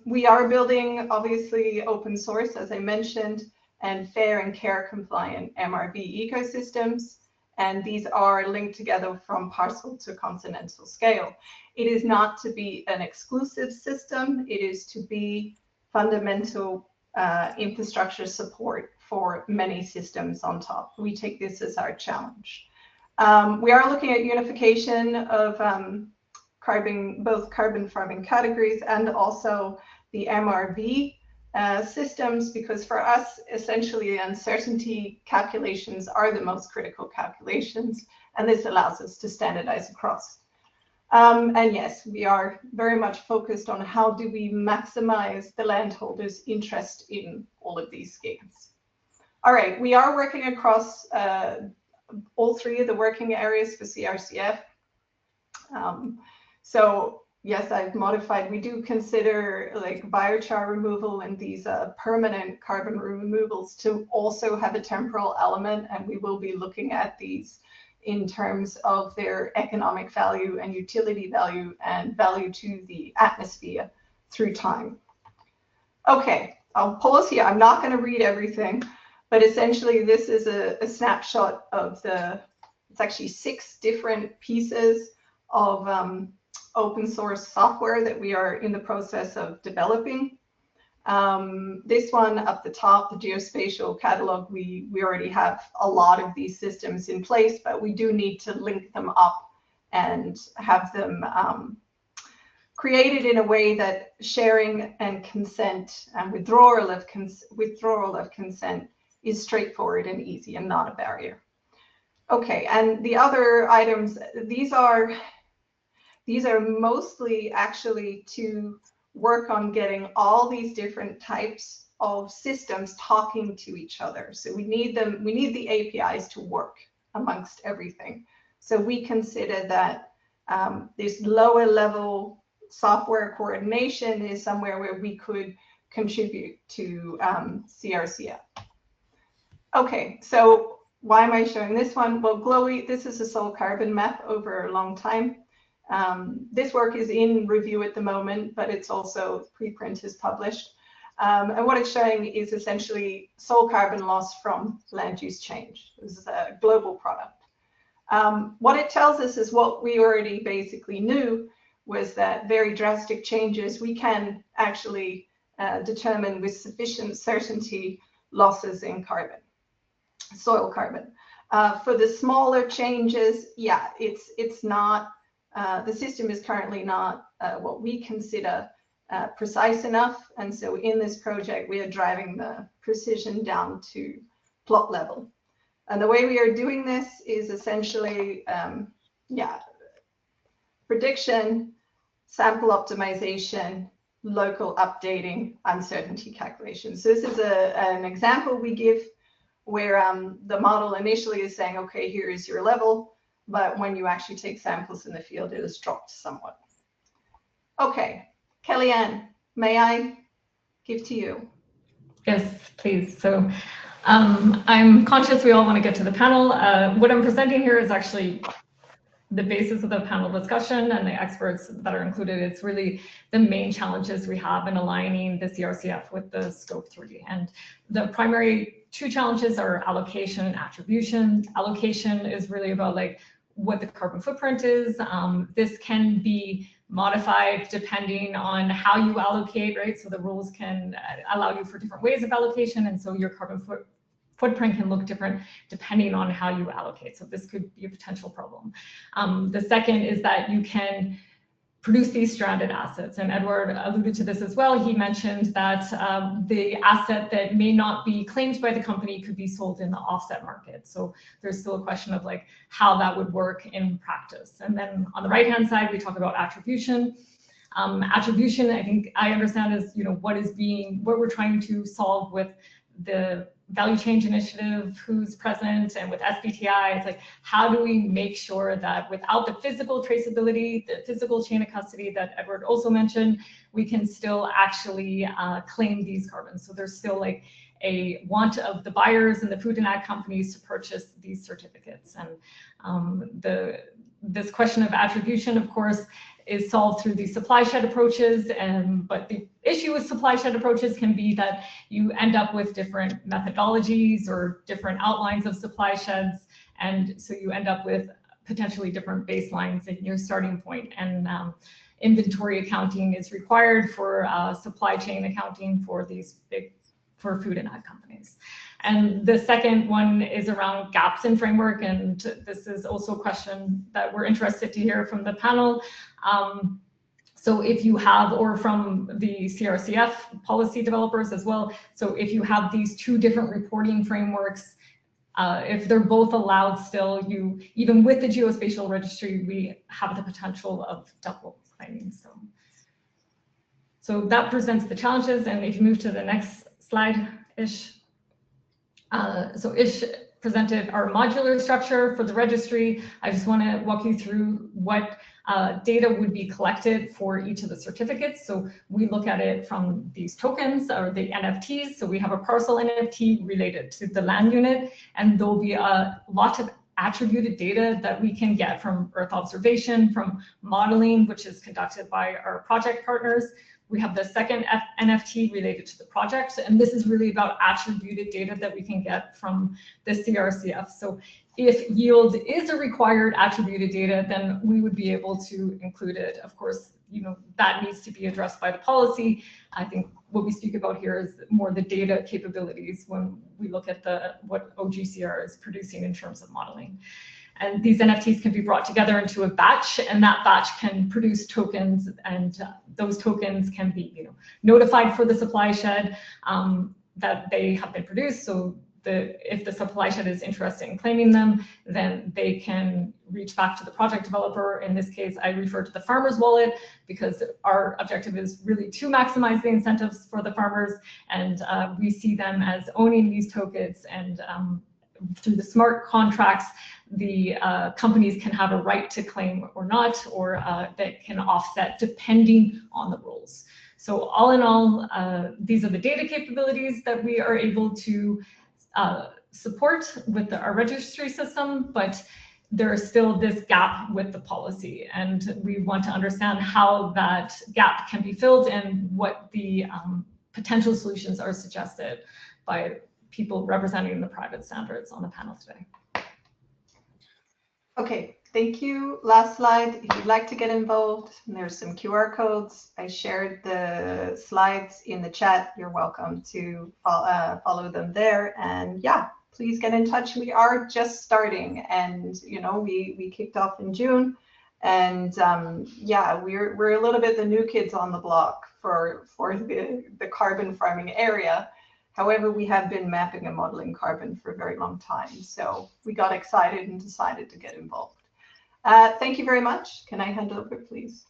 We are building, obviously, open source, as I mentioned, and fair and care compliant MRV ecosystems. And these are linked together from parcel to continental scale. It is not to be an exclusive system. It is to be fundamental infrastructure support for many systems on top. We take this as our challenge. We are looking at unification of both carbon farming categories and also the MRV systems, because for us, essentially, uncertainty calculations are the most critical calculations, and this allows us to standardize across. And yes, we are very much focused on how do we maximize the landholders' interest in all of these schemes. All right, we are working across all 3 of the working areas for CRCF. So yes, I've modified. We do consider like biochar removal and these permanent carbon removals to also have a temporal element, and we will be looking at these in terms of their economic value and utility value and value to the atmosphere through time. Okay, I'll pause here. I'm not going to read everything, but essentially this is a snapshot of it's actually 6 different pieces of open source software that we are in the process of developing. This one up the top, the geospatial catalog, we already have a lot of these systems in place, but we do need to link them up and have them created in a way that sharing and consent and withdrawal of consent is straightforward and easy and not a barrier. Okay, and the other items, these are mostly actually to work on getting all these different types of systems talking to each other. So we need the APIs to work amongst everything. So we consider that this lower level software coordination is somewhere where we could contribute to CRCF. Okay, so why am I showing this one? Well, GLOWY, this is a soil carbon map over a long time. This work is in review at the moment, but it's also preprint is published. And what it's showing is essentially soil carbon loss from land use change. This is a global product. What it tells us is what we already basically knew, was that very drastic changes, we can actually determine with sufficient certainty losses in carbon, soil carbon. For the smaller changes, yeah, it's not, the system is currently not what we consider precise enough. And so in this project, we are driving the precision down to plot level. And the way we are doing this is essentially, prediction, sample optimization, local updating uncertainty calculations. So this is an example we give where the model initially is saying, okay, here is your level, but when you actually take samples in the field, it has dropped somewhat. Okay, Kellyanne, may I give to you? Yes, please. So I'm conscious we all want to get to the panel. What I'm presenting here is actually the basis of the panel discussion and the experts that are included. It's really the main challenges we have in aligning the CRCF with the Scope 3. And the primary two challenges are allocation and attribution. Allocation is really about like what the carbon footprint is. This can be modified depending on how you allocate, right? So the rules can allow you for different ways of allocation, and so your carbon footprint can look different depending on how you allocate. So this could be a potential problem. The second is that you can produce these stranded assets, and Edward alluded to this as well. He mentioned that the asset that may not be claimed by the company could be sold in the offset market. So there's still a question of like how that would work in practice. And then on the right-hand side, we talk about attribution. Attribution, I think I understand, is what we're trying to solve with the value change initiative, who's present, and with SBTI, it's like, how do we make sure that without the physical traceability, the physical chain of custody that Edward also mentioned, we can still actually claim these carbons. So there's still like a want of the buyers and the food and ag companies to purchase these certificates. And this question of attribution, of course, is solved through these supply shed approaches, but the issue with supply shed approaches can be that you end up with different methodologies or different outlines of supply sheds, and so you end up with potentially different baselines in your starting point. And inventory accounting is required for supply chain accounting for these for food and ag companies. And the second one is around gaps in framework, and this is also a question that we're interested to hear from the panel. So if you have, or from the CRCF policy developers as well, so if you have these two different reporting frameworks, if they're both allowed still, even with the geospatial registry, we have the potential of double claiming. So that presents the challenges, and if you move to the next slide, Ish. So Ish presented our modular structure for the registry. I just want to walk you through what data would be collected for each of the certificates. So we look at it from these tokens, or the NFTs. So we have a parcel NFT related to the land unit, and there'll be a lot of attributed data that we can get from Earth observation, from modeling, which is conducted by our project partners. We have the second NFT related to the project, and this is really about attributed data that we can get from the CRCF. So if yield is a required attributed data, then we would be able to include it. Of course, that needs to be addressed by the policy. I think what we speak about here is more the data capabilities when we look at what OGCR is producing in terms of modeling. And these NFTs can be brought together into a batch, and that batch can produce tokens, and those tokens can be notified for the supply shed that they have been produced. So if the supply shed is interested in claiming them, then they can reach back to the project developer. In this case, I refer to the farmer's wallet because our objective is really to maximize the incentives for the farmers, and we see them as owning these tokens, and through the smart contracts, the companies can have a right to claim or not, or that can offset depending on the rules. So all in all, these are the data capabilities that we are able to support with our registry system, but there is still this gap with the policy, and we want to understand how that gap can be filled and what the potential solutions are suggested by people representing the private standards on the panel today. Okay, thank you. Last slide. If you'd like to get involved, there's some QR codes. I shared the slides in the chat. You're welcome to follow them there. And yeah, please get in touch. We are just starting, and we kicked off in June, and yeah, we're a little bit the new kids on the block for the carbon farming area. However, we have been mapping and modeling carbon for a very long time, so we got excited and decided to get involved. Thank you very much. Can I hand over, please?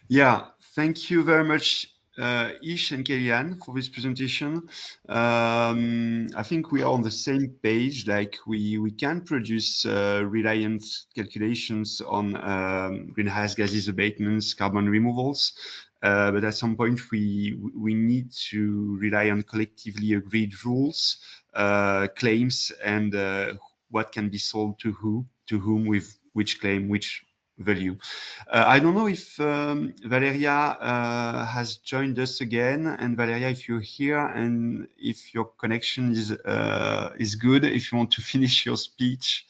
Yeah, Thank you very much, Ish and Kellyanne, for this presentation. I think we are on the same page. Like we can produce reliant calculations on greenhouse gases abatements, carbon removals, but at some point we need to rely on collectively agreed rules, claims, and what can be sold to whom, with which claim, which value. I don't know if Valeria has joined us again. And Valeria, if you're here and if your connection is good, if you want to finish your speech.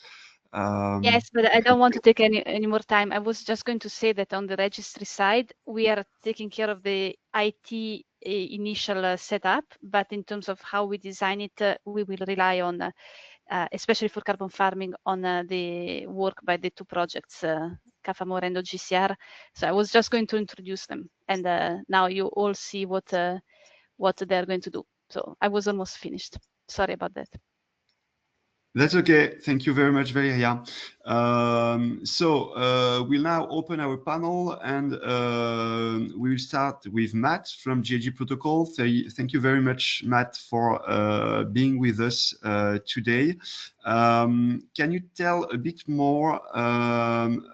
Yes, but I don't want to take any more time. I was just going to say that on the registry side, we are taking care of the IT initial setup, but in terms of how we design it, we will rely on, especially for carbon farming, on the work by the two projects, CAFAMOR and OGCR. So I was just going to introduce them, and now you all see what they're going to do. So I was almost finished. Sorry about that. That's okay. Thank you very much, Valeria. We'll now open our panel, and we will start with Matt from GAG Protocol. Thank you very much, Matt, for being with us today. Can you tell a bit more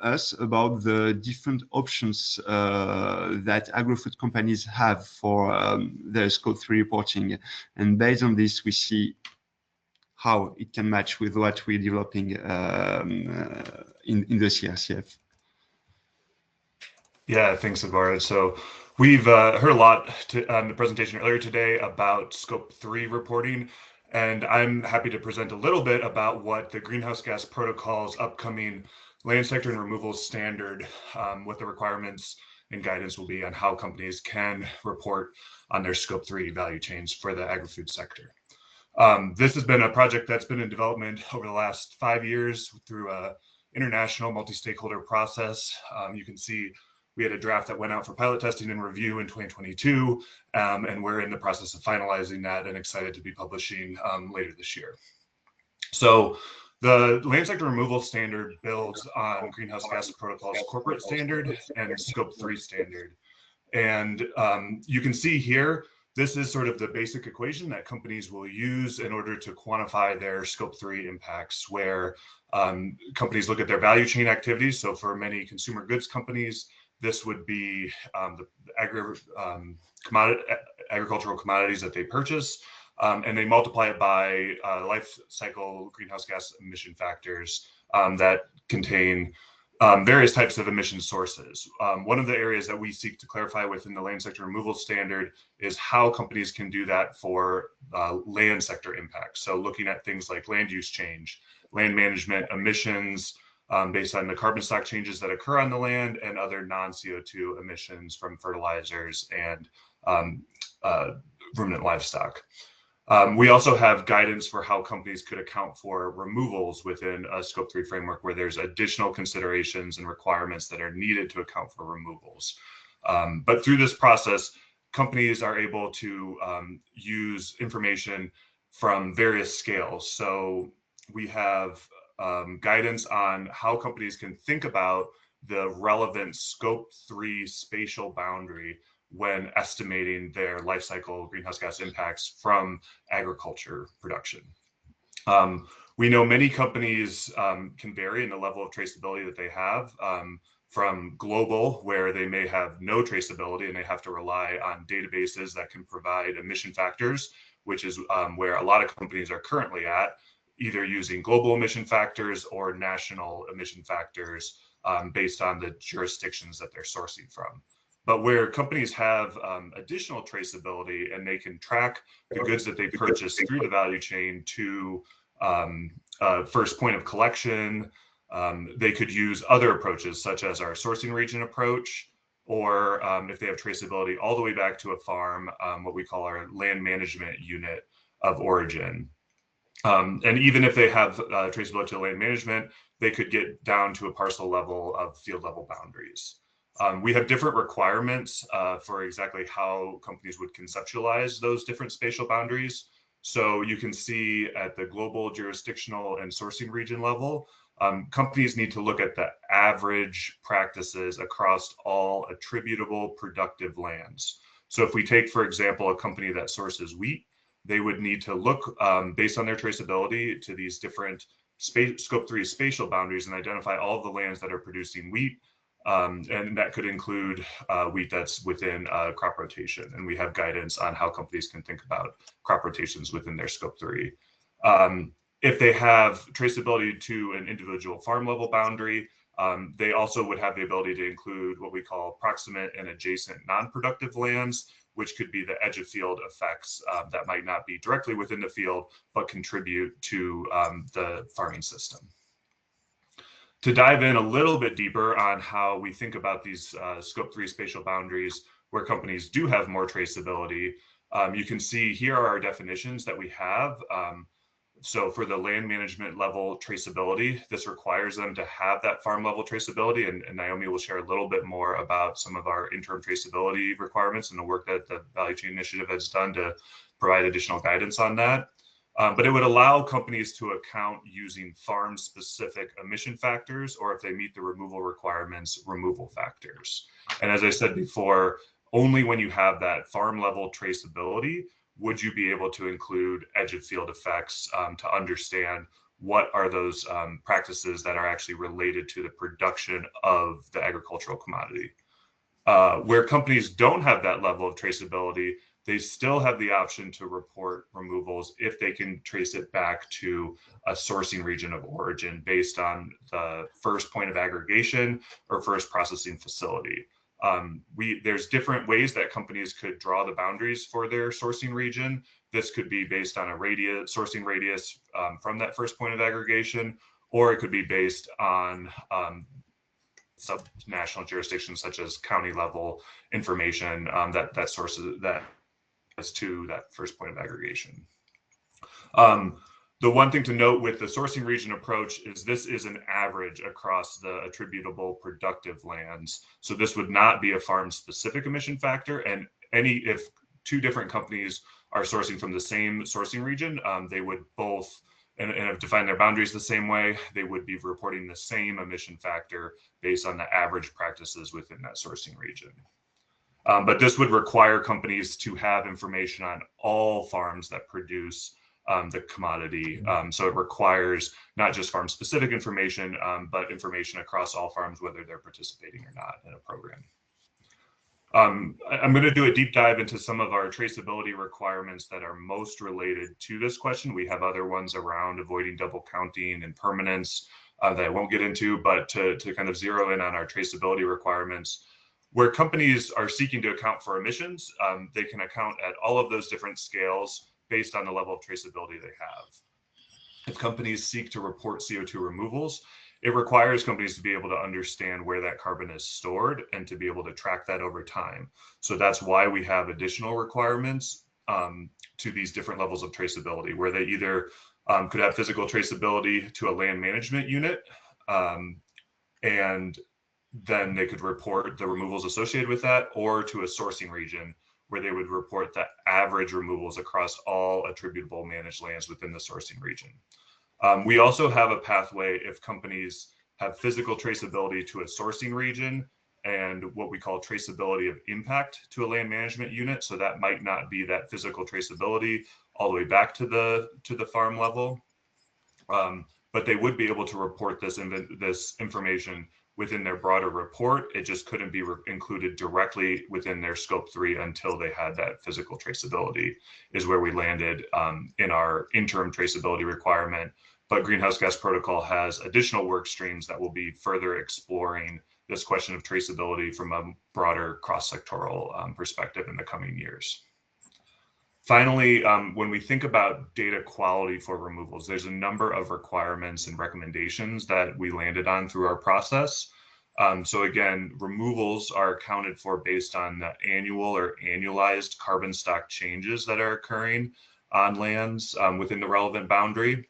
us about the different options that agri-food companies have for their Scope 3 reporting? And based on this, we see how it can match with what we're developing in the CRCF. Yeah, thanks, Edouard. So we've heard a lot on the presentation earlier today about Scope 3 reporting, and I'm happy to present a little bit about what the Greenhouse Gas Protocol's upcoming land sector and removal standard, what the requirements and guidance will be on how companies can report on their Scope 3 value chains for the agri-food sector. This has been a project that's been in development over the last 5 years through an international multi-stakeholder process. You can see we had a draft that went out for pilot testing and review in 2022, and we're in the process of finalizing that and excited to be publishing later this year. So the land sector removal standard builds on Greenhouse Gas Protocol's corporate standard and Scope 3 standard. And you can see here, this is sort of the basic equation that companies will use in order to quantify their Scope 3 impacts, where companies look at their value chain activities. So for many consumer goods companies, this would be the agricultural commodities that they purchase, and they multiply it by life cycle greenhouse gas emission factors that contain various types of emission sources. One of the areas that we seek to clarify within the land sector removal standard is how companies can do that for land sector impacts. So looking at things like land use change, land management, emissions based on the carbon stock changes that occur on the land, and other non-CO2 emissions from fertilizers and ruminant livestock. We also have guidance for how companies could account for removals within a Scope 3 framework, where there's additional considerations and requirements that are needed to account for removals. But through this process, companies are able to use information from various scales. So we have guidance on how companies can think about the relevant Scope 3 spatial boundary when estimating their life cycle greenhouse gas impacts from agriculture production. We know many companies can vary in the level of traceability that they have, from global, where they may have no traceability and they have to rely on databases that can provide emission factors, which is where a lot of companies are currently at, either using global emission factors or national emission factors based on the jurisdictions that they're sourcing from. But where companies have additional traceability and they can track the goods that they purchase through the value chain to first point of collection, they could use other approaches such as our sourcing region approach, or if they have traceability all the way back to a farm, what we call our land management unit of origin. And even if they have traceability to land management, they could get down to a parcel level of field level boundaries. We have different requirements for exactly how companies would conceptualize those different spatial boundaries. So you can see at the global, jurisdictional, and sourcing region level, companies need to look at the average practices across all attributable productive lands. So if we take, for example, a company that sources wheat, they would need to look based on their traceability to these different scope 3 spatial boundaries and identify all of the lands that are producing wheat. And that could include wheat that's within crop rotation. And we have guidance on how companies can think about crop rotations within their scope 3. If they have traceability to an individual farm level boundary, they also would have the ability to include what we call proximate and adjacent non-productive lands, which could be the edge of field effects that might not be directly within the field, but contribute to the farming system. To dive in a little bit deeper on how we think about these scope 3 spatial boundaries where companies do have more traceability, you can see here are our definitions that we have. So for the land management level traceability, this requires them to have that farm level traceability, and Naomi will share a little bit more about some of our interim traceability requirements and the work that the Value Chain Initiative has done to provide additional guidance on that. But it would allow companies to account using farm-specific emission factors, or if they meet the removal requirements, removal factors. And as I said before, only when you have that farm-level traceability would you be able to include edge of field effects to understand what are those practices that are actually related to the production of the agricultural commodity. Where companies don't have that level of traceability, they still have the option to report removals if they can trace it back to a sourcing region of origin based on the first point of aggregation or first processing facility. There's different ways that companies could draw the boundaries for their sourcing region. This could be based on a sourcing radius from that first point of aggregation, or it could be based on subnational jurisdictions such as county level information that sources that as to that first point of aggregation. The one thing to note with the sourcing region approach is this is an average across the attributable productive lands. So this would not be a farm specific emission factor. And if two different companies are sourcing from the same sourcing region, they would both, and have defined their boundaries the same way, they would be reporting the same emission factor based on the average practices within that sourcing region. But this would require companies to have information on all farms that produce the commodity. So it requires not just farm specific information, but information across all farms, whether they're participating or not in a program. I'm going to do a deep dive into some of our traceability requirements that are most related to this question. We have other ones around avoiding double counting and permanence that I won't get into, but to kind of zero in on our traceability requirements. Where companies are seeking to account for emissions, they can account at all of those different scales based on the level of traceability they have. If companies seek to report CO2 removals, it requires companies to be able to understand where that carbon is stored and to be able to track that over time. So that's why we have additional requirements to these different levels of traceability, where they either could have physical traceability to a land management unit, and then they could report the removals associated with that, or to a sourcing region where they would report the average removals across all attributable managed lands within the sourcing region. We also have a pathway if companies have physical traceability to a sourcing region and what we call traceability of impact to a land management unit. So that might not be that physical traceability all the way back to the farm level, but they would be able to report this information within their broader report. It just couldn't be included directly within their scope 3 until they had that physical traceability, is where we landed in our interim traceability requirement. But Greenhouse Gas Protocol has additional work streams that will be further exploring this question of traceability from a broader cross-sectoral perspective in the coming years. Finally, when we think about data quality for removals, there's a number of requirements and recommendations that we landed on through our process. So again, removals are accounted for based on the annual or annualized carbon stock changes that are occurring on lands within the relevant boundary.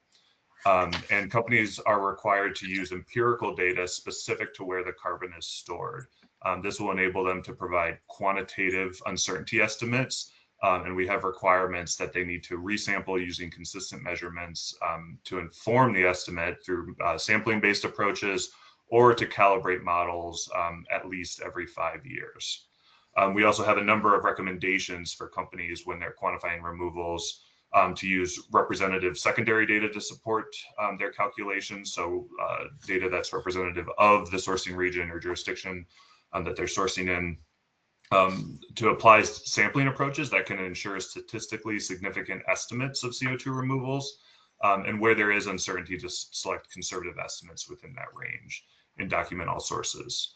And companies are required to use empirical data specific to where the carbon is stored. This will enable them to provide quantitative uncertainty estimates and we have requirements that they need to resample using consistent measurements to inform the estimate through sampling-based approaches, or to calibrate models at least every 5 years. We also have a number of recommendations for companies when they're quantifying removals to use representative secondary data to support their calculations. So data that's representative of the sourcing region or jurisdiction that they're sourcing in, to apply sampling approaches that can ensure statistically significant estimates of CO2 removals, and where there is uncertainty, to select conservative estimates within that range and document all sources.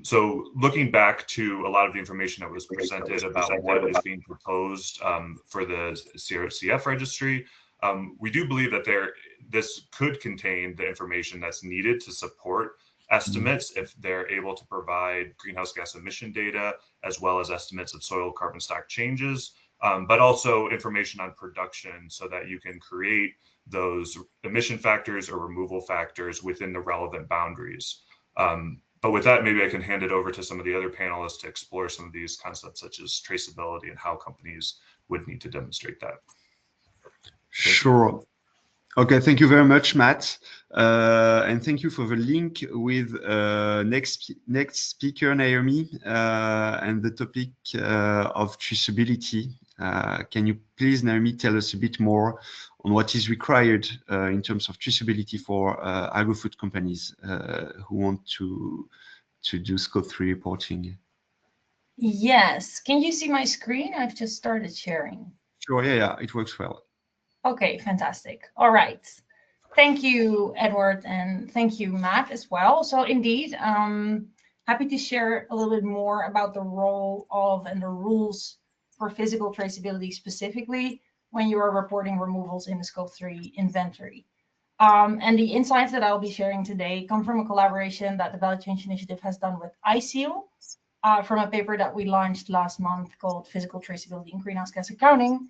So looking back to a lot of the information that was presented about what is being proposed for the CRCF registry, we do believe that this could contain the information that's needed to support estimates if they're able to provide greenhouse gas emission data, as well as estimates of soil carbon stock changes, but also information on production, so that you can create those emission factors or removal factors within the relevant boundaries. But with that, maybe I can hand it over to some of the other panelists to explore some of these concepts, such as traceability and how companies would need to demonstrate that. Sure. Okay, thank you very much, Matt. And thank you for the link with next speaker, Naomi, and the topic of traceability. Can you please, Naomi, tell us a bit more on what is required in terms of traceability for agri-food companies who want to do Scope 3 reporting? Yes. Can you see my screen? I've just started sharing. Sure, yeah, it works well. Okay, fantastic. All right. Thank you, Edward, and thank you, Matt, as well. So indeed, happy to share a little bit more about the role of and the rules for physical traceability, specifically when you are reporting removals in the Scope 3 inventory. And the insights that I'll be sharing today come from a collaboration that the Value Change Initiative has done with ISEAL, from a paper that we launched last month called Physical Traceability in Greenhouse Gas Accounting.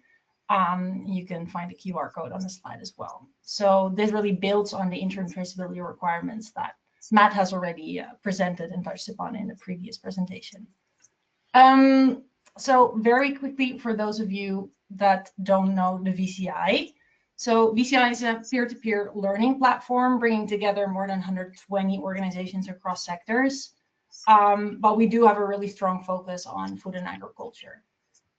You can find the QR code on the slide as well. So this really builds on the interim traceability requirements that Matt has already presented and touched upon in the previous presentation. So very quickly, for those of you that don't know the VCI, so VCI is a peer-to-peer learning platform bringing together more than 120 organizations across sectors. But we do have a really strong focus on food and agriculture.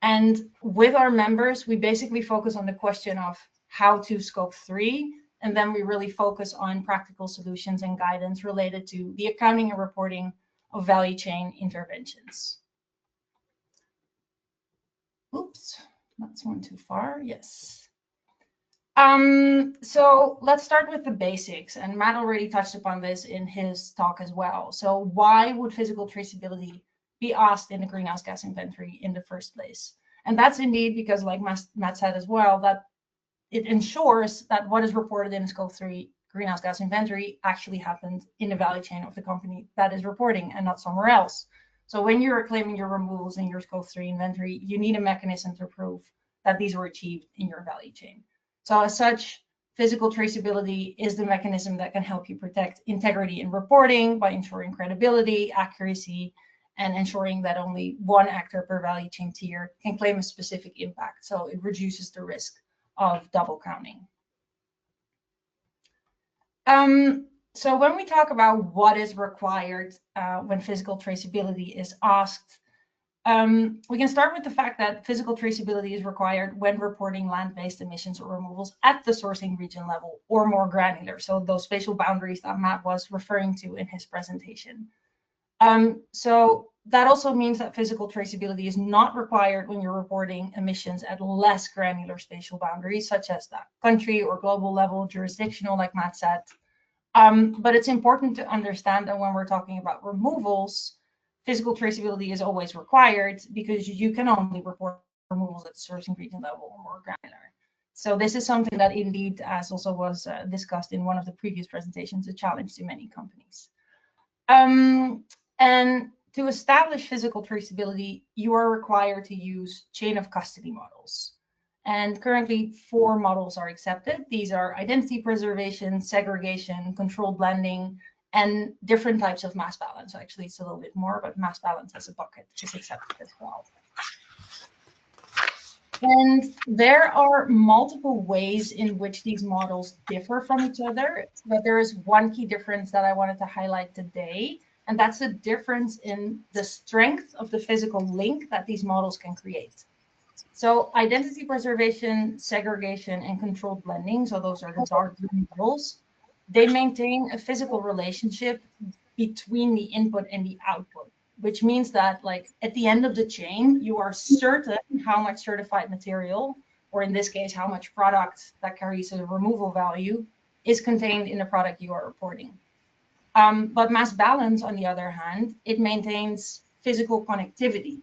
And with our members, we basically focus on the question of how to Scope 3, and then we really focus on practical solutions and guidance related to the accounting and reporting of value chain interventions. Oops, that's one too far. Yes. So let's start with the basics, and Matt already touched upon this in his talk as well. So why would physical traceability be asked in the greenhouse gas inventory in the first place? And that's indeed because, like Matt said as well, that it ensures that what is reported in Scope 3 greenhouse gas inventory actually happened in the value chain of the company that is reporting and not somewhere else. So when you're claiming your removals in your Scope 3 inventory, you need a mechanism to prove that these were achieved in your value chain. So as such, physical traceability is the mechanism that can help you protect integrity in reporting by ensuring credibility, accuracy, and ensuring that only one actor per value chain tier can claim a specific impact. So it reduces the risk of double counting. So when we talk about what is required when physical traceability is asked, we can start with the fact that physical traceability is required when reporting land-based emissions or removals at the sourcing region level or more granular. So those spatial boundaries that Matt was referring to in his presentation. So that also means that physical traceability is not required when you're reporting emissions at less granular spatial boundaries, such as that country or global level, jurisdictional, like Matt said. But it's important to understand that when we're talking about removals, physical traceability is always required because you can only report removals at the sourcing region level or more granular. So this is something that indeed, as also was discussed in one of the previous presentations, a challenge to many companies. And to establish physical traceability, you are required to use chain of custody models. And currently 4 models are accepted. These are identity preservation, segregation, controlled blending, and different types of mass balance. Actually, it's a little bit more, but mass balance as a bucket is accepted as well. And there are multiple ways in which these models differ from each other, but there is one key difference that I wanted to highlight today, and that's the difference in the strength of the physical link that these models can create. So identity preservation, segregation, and controlled blending, so those are the dark blue models, they maintain a physical relationship between the input and the output, which means that, like, at the end of the chain, you are certain how much certified material, or in this case, how much product that carries a removal value, is contained in the product you are reporting. But mass balance, on the other hand, it maintains physical connectivity.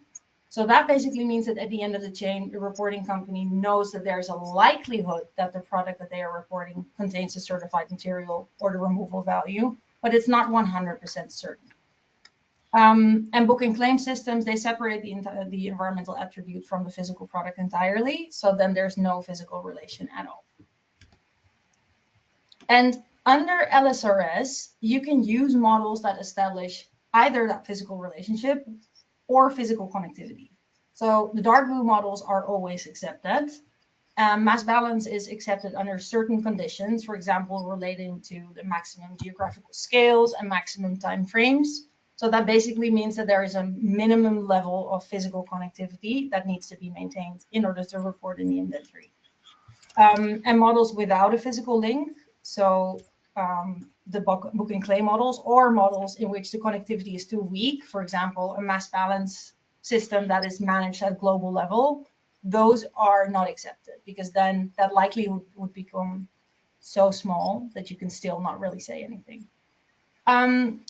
So that basically means that at the end of the chain, the reporting company knows that there's a likelihood that the product that they are reporting contains a certified material or the removal value, but it's not 100% certain. And book and claim systems, they separate the environmental attribute from the physical product entirely. So then there's no physical relation at all. And under LSRS, you can use models that establish either that physical relationship or physical connectivity. So the dark blue models are always accepted. Mass balance is accepted under certain conditions, for example, relating to the maximum geographical scales and maximum time frames. So that basically means that there is a minimum level of physical connectivity that needs to be maintained in order to report in the inventory. And models without a physical link, so the book and claim models, or models in which the connectivity is too weak, for example, a mass balance system that is managed at global level, those are not accepted, because then that likelihood would become so small that you can still not really say anything.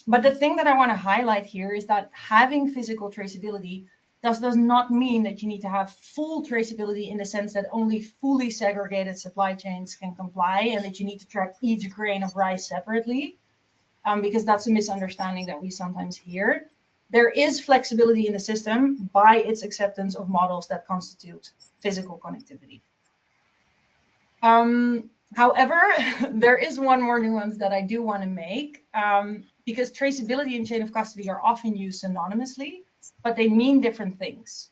But the thing that I want to highlight here is that having physical traceability does not mean that you need to have full traceability, in the sense that only fully segregated supply chains can comply, and that you need to track each grain of rice separately, because that's a misunderstanding that we sometimes hear. There is flexibility in the system by its acceptance of models that constitute physical connectivity. However, there is one more nuance that I do want to make, because traceability and chain of custody are often used synonymously, but they mean different things.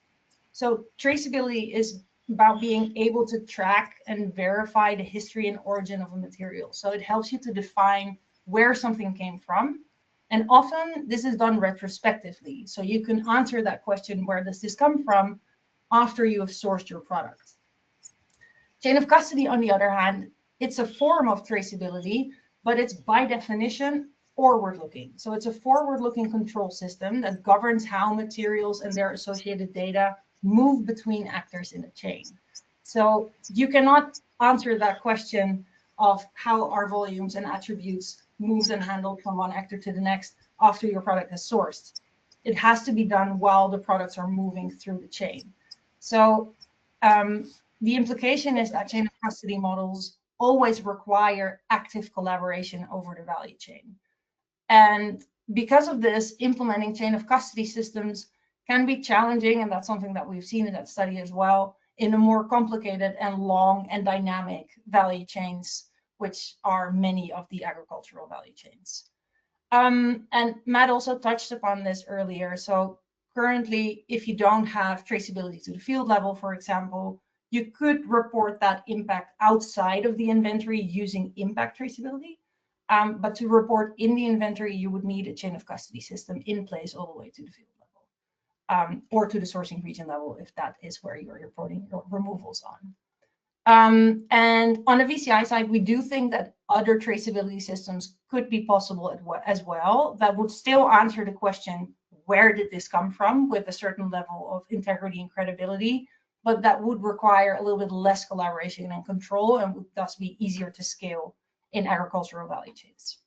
So traceability is about being able to track and verify the history and origin of a material. So it helps you to define where something came from. And often this is done retrospectively. So you can answer that question, where does this come from, after you have sourced your product. Chain of custody, on the other hand, it's a form of traceability, but it's by definition forward-looking. So it's a forward-looking control system that governs how materials and their associated data move between actors in the chain. So you cannot answer that question of how our volumes and attributes moved and handled from one actor to the next after your product is sourced. It has to be done while the products are moving through the chain. So the implication is that chain of custody models always require active collaboration over the value chain. And because of this, implementing chain of custody systems can be challenging, and that's something that we've seen in that study as well, in a more complicated and long and dynamic value chains, which are many of the agricultural value chains. And Matt also touched upon this earlier. So currently, if you don't have traceability to the field level, for example, you could report that impact outside of the inventory using impact traceability. But to report in the inventory, you would need a chain of custody system in place all the way to the field level, or to the sourcing region level, if that is where you're reporting your removals on. And on the VCI side, we do think that other traceability systems could be possible as well, that would still answer the question, where did this come from, with a certain level of integrity and credibility, but that would require a little bit less collaboration and control, and would thus be easier to scale in agricultural value chains.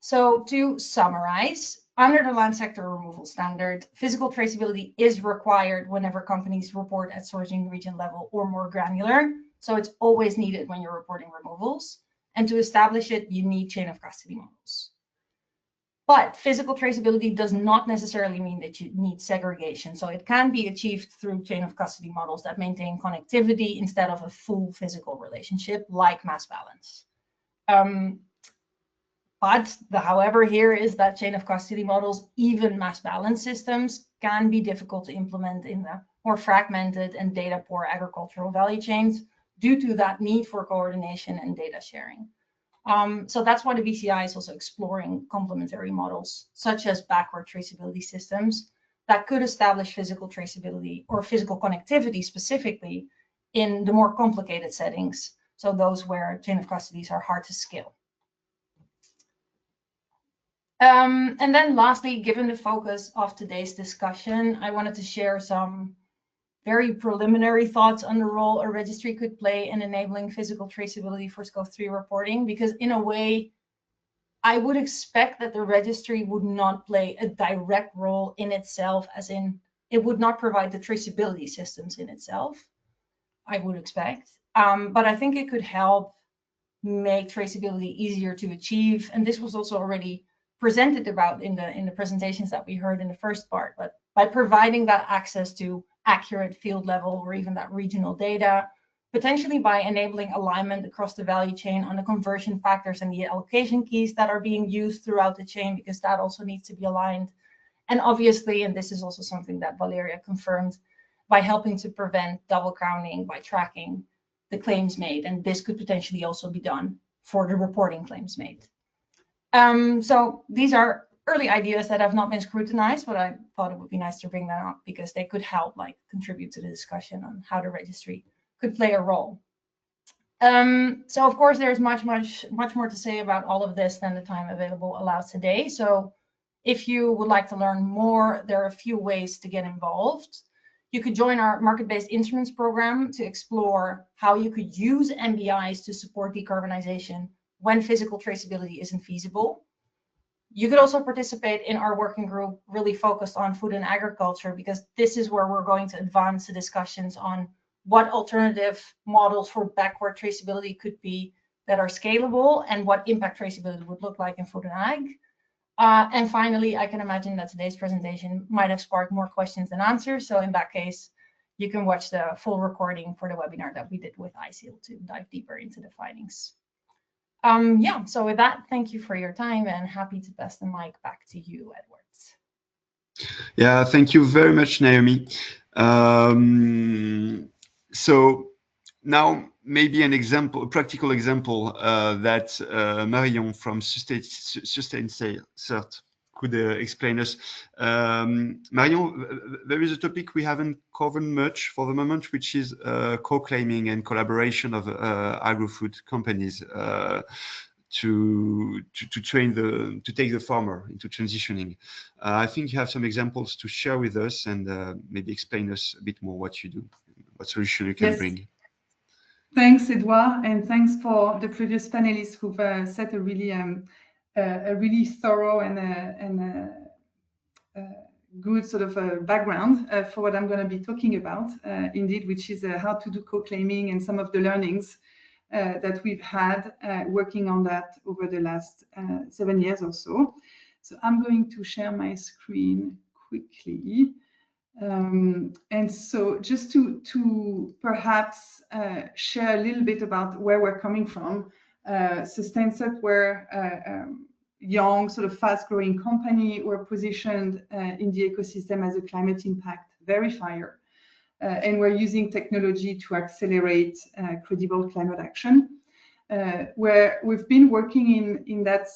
So to summarize, under the land sector removal standard, physical traceability is required whenever companies report at sourcing region level or more granular. So it's always needed when you're reporting removals. And to establish it, you need chain of custody models. But physical traceability does not necessarily mean that you need segregation. So it can be achieved through chain of custody models that maintain connectivity instead of a full physical relationship, like mass balance. But the however here is that chain of custody models, even mass balance systems, can be difficult to implement in the more fragmented and data poor agricultural value chains due to that need for coordination and data sharing. So that's why the VCI is also exploring complementary models, such as backward traceability systems that could establish physical traceability or physical connectivity specifically in the more complicated settings, so those where chain of custodies are hard to scale. And then lastly, given the focus of today's discussion, I wanted to share some very preliminary thoughts on the role a registry could play in enabling physical traceability for Scope 3 reporting, because in a way, I would expect that the registry would not play a direct role in itself, as in it would not provide the traceability systems in itself, I would expect. But I think it could help make traceability easier to achieve. And this was also already presented about in the presentations that we heard in the first part, but by providing that access to accurate field level or even that regional data, potentially by enabling alignment across the value chain on the conversion factors and the allocation keys that are being used throughout the chain, because that also needs to be aligned. And obviously, and this is also something that Valeria confirmed, by helping to prevent double counting by tracking the claims made. And this could potentially also be done for the reporting claims made. So these are early ideas that have not been scrutinized, but I thought it would be nice to bring that up because they could help contribute to the discussion on how the registry could play a role. So of course, there's much more to say about all of this than the time available allows today. So if you would like to learn more, there are a few ways to get involved. You could join our market-based instruments program to explore how you could use MBIs to support decarbonization when physical traceability isn't feasible. You could also participate in our working group really focused on food and agriculture, because this is where we're going to advance the discussions on what alternative models for backward traceability could be that are scalable and what impact traceability would look like in food and ag. And finally, I can imagine that today's presentation might have sparked more questions than answers. So in that case, you can watch the full recording for the webinar that we did with ISEAL to dive deeper into the findings. Yeah, so with that, thank you for your time and happy to pass the mic back to you, Edwards. Yeah, thank you very much, Naomi. So now maybe an example, a practical example that Marion from Sustain Cert could explain us. Marion, there is a topic we haven't covered much for the moment, which is co-claiming and collaboration of agri-food companies to take the farmer into transitioning. I think you have some examples to share with us and maybe explain us a bit more what you do, what solution you can bring. Thanks, Edouard, and thanks for the previous panelists who've set a really thorough and good sort of background for what I'm going to be talking about, indeed, which is how to do co-claiming and some of the learnings that we've had working on that over the last 7 years or so. So I'm going to share my screen quickly. And so just to perhaps share a little bit about where we're coming from. Sustain Cert, we're young, sort of fast-growing company. We're positioned in the ecosystem as a climate impact verifier. And we're using technology to accelerate credible climate action. Where we've been working in that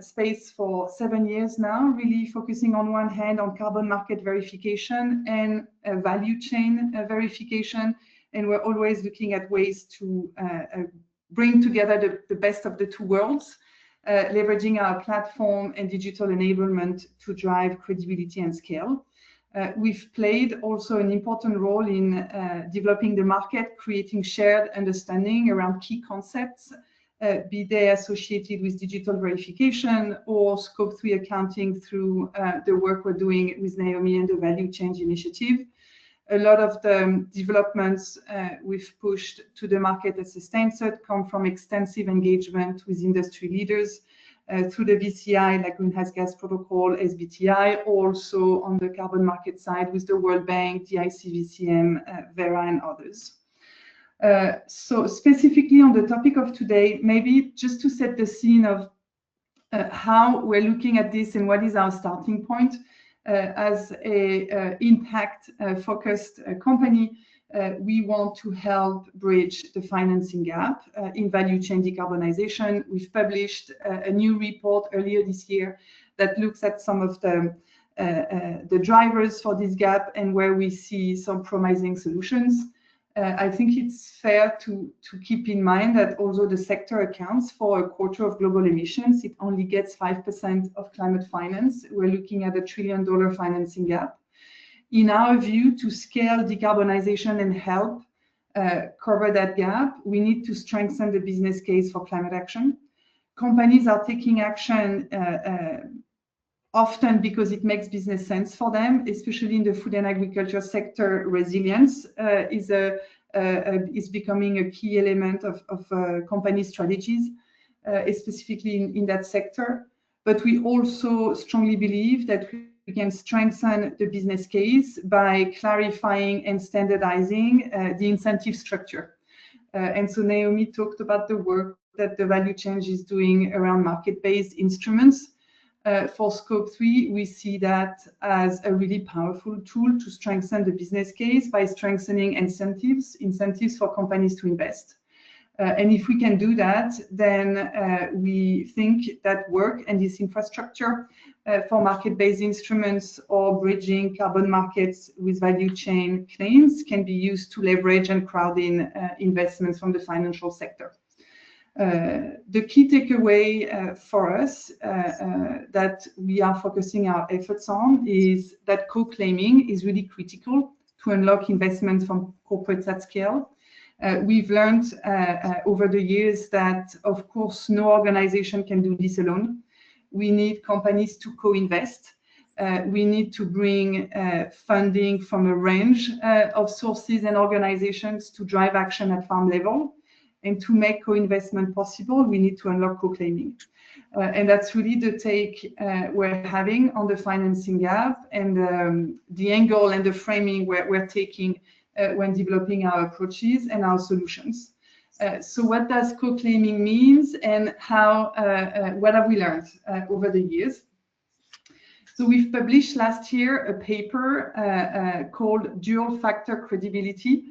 space for 7 years now, really focusing on one hand on carbon market verification and value chain verification. And we're always looking at ways to bring together the best of the two worlds, leveraging our platform and digital enablement to drive credibility and scale. We've played also an important role in developing the market, creating shared understanding around key concepts, be they associated with digital verification or Scope 3 accounting through the work we're doing with Naomi and the Value Change Initiative. A lot of the developments we've pushed to the market at Sustain Cert come from extensive engagement with industry leaders, through the VCI, like Greenhouse Gas Protocol, SBTI, also on the carbon market side with the World Bank, the ICVCM, Vera, and others. So specifically on the topic of today, maybe just to set the scene of how we're looking at this and what is our starting point. As a impact-focused company, we want to help bridge the financing gap in value chain decarbonization. We've published a new report earlier this year that looks at some of the drivers for this gap and where we see some promising solutions. I think it's fair to keep in mind that although the sector accounts for 1/4 of global emissions, it only gets 5% of climate finance. We're looking at $1 trillion financing gap. In our view, to scale decarbonization and help cover that gap, we need to strengthen the business case for climate action. Companies are taking action often because it makes business sense for them, especially in the food and agriculture sector. Resilience is becoming a key element of company strategies, specifically in that sector. But we also strongly believe that we can strengthen the business case by clarifying and standardizing the incentive structure. And so Naomi talked about the work that the value chain is doing around market-based instruments. For Scope 3, we see that as a really powerful tool to strengthen the business case by strengthening incentives for companies to invest. And if we can do that, then we think that work and this infrastructure for market-based instruments or bridging carbon markets with value chain claims can be used to leverage and crowd in investments from the financial sector. The key takeaway for us that we are focusing our efforts on is that co-claiming is really critical to unlock investments from corporates at scale. We've learned over the years that, of course, no organization can do this alone. We need companies to co-invest. We need to bring funding from a range of sources and organizations to drive action at farm level. And to make co-investment possible, we need to unlock co-claiming. And that's really the take we're having on the financing gap and the angle and the framing we're taking when developing our approaches and our solutions. So what does co-claiming mean and how? What have we learned over the years? So we've published last year a paper called Dual Factor Credibility.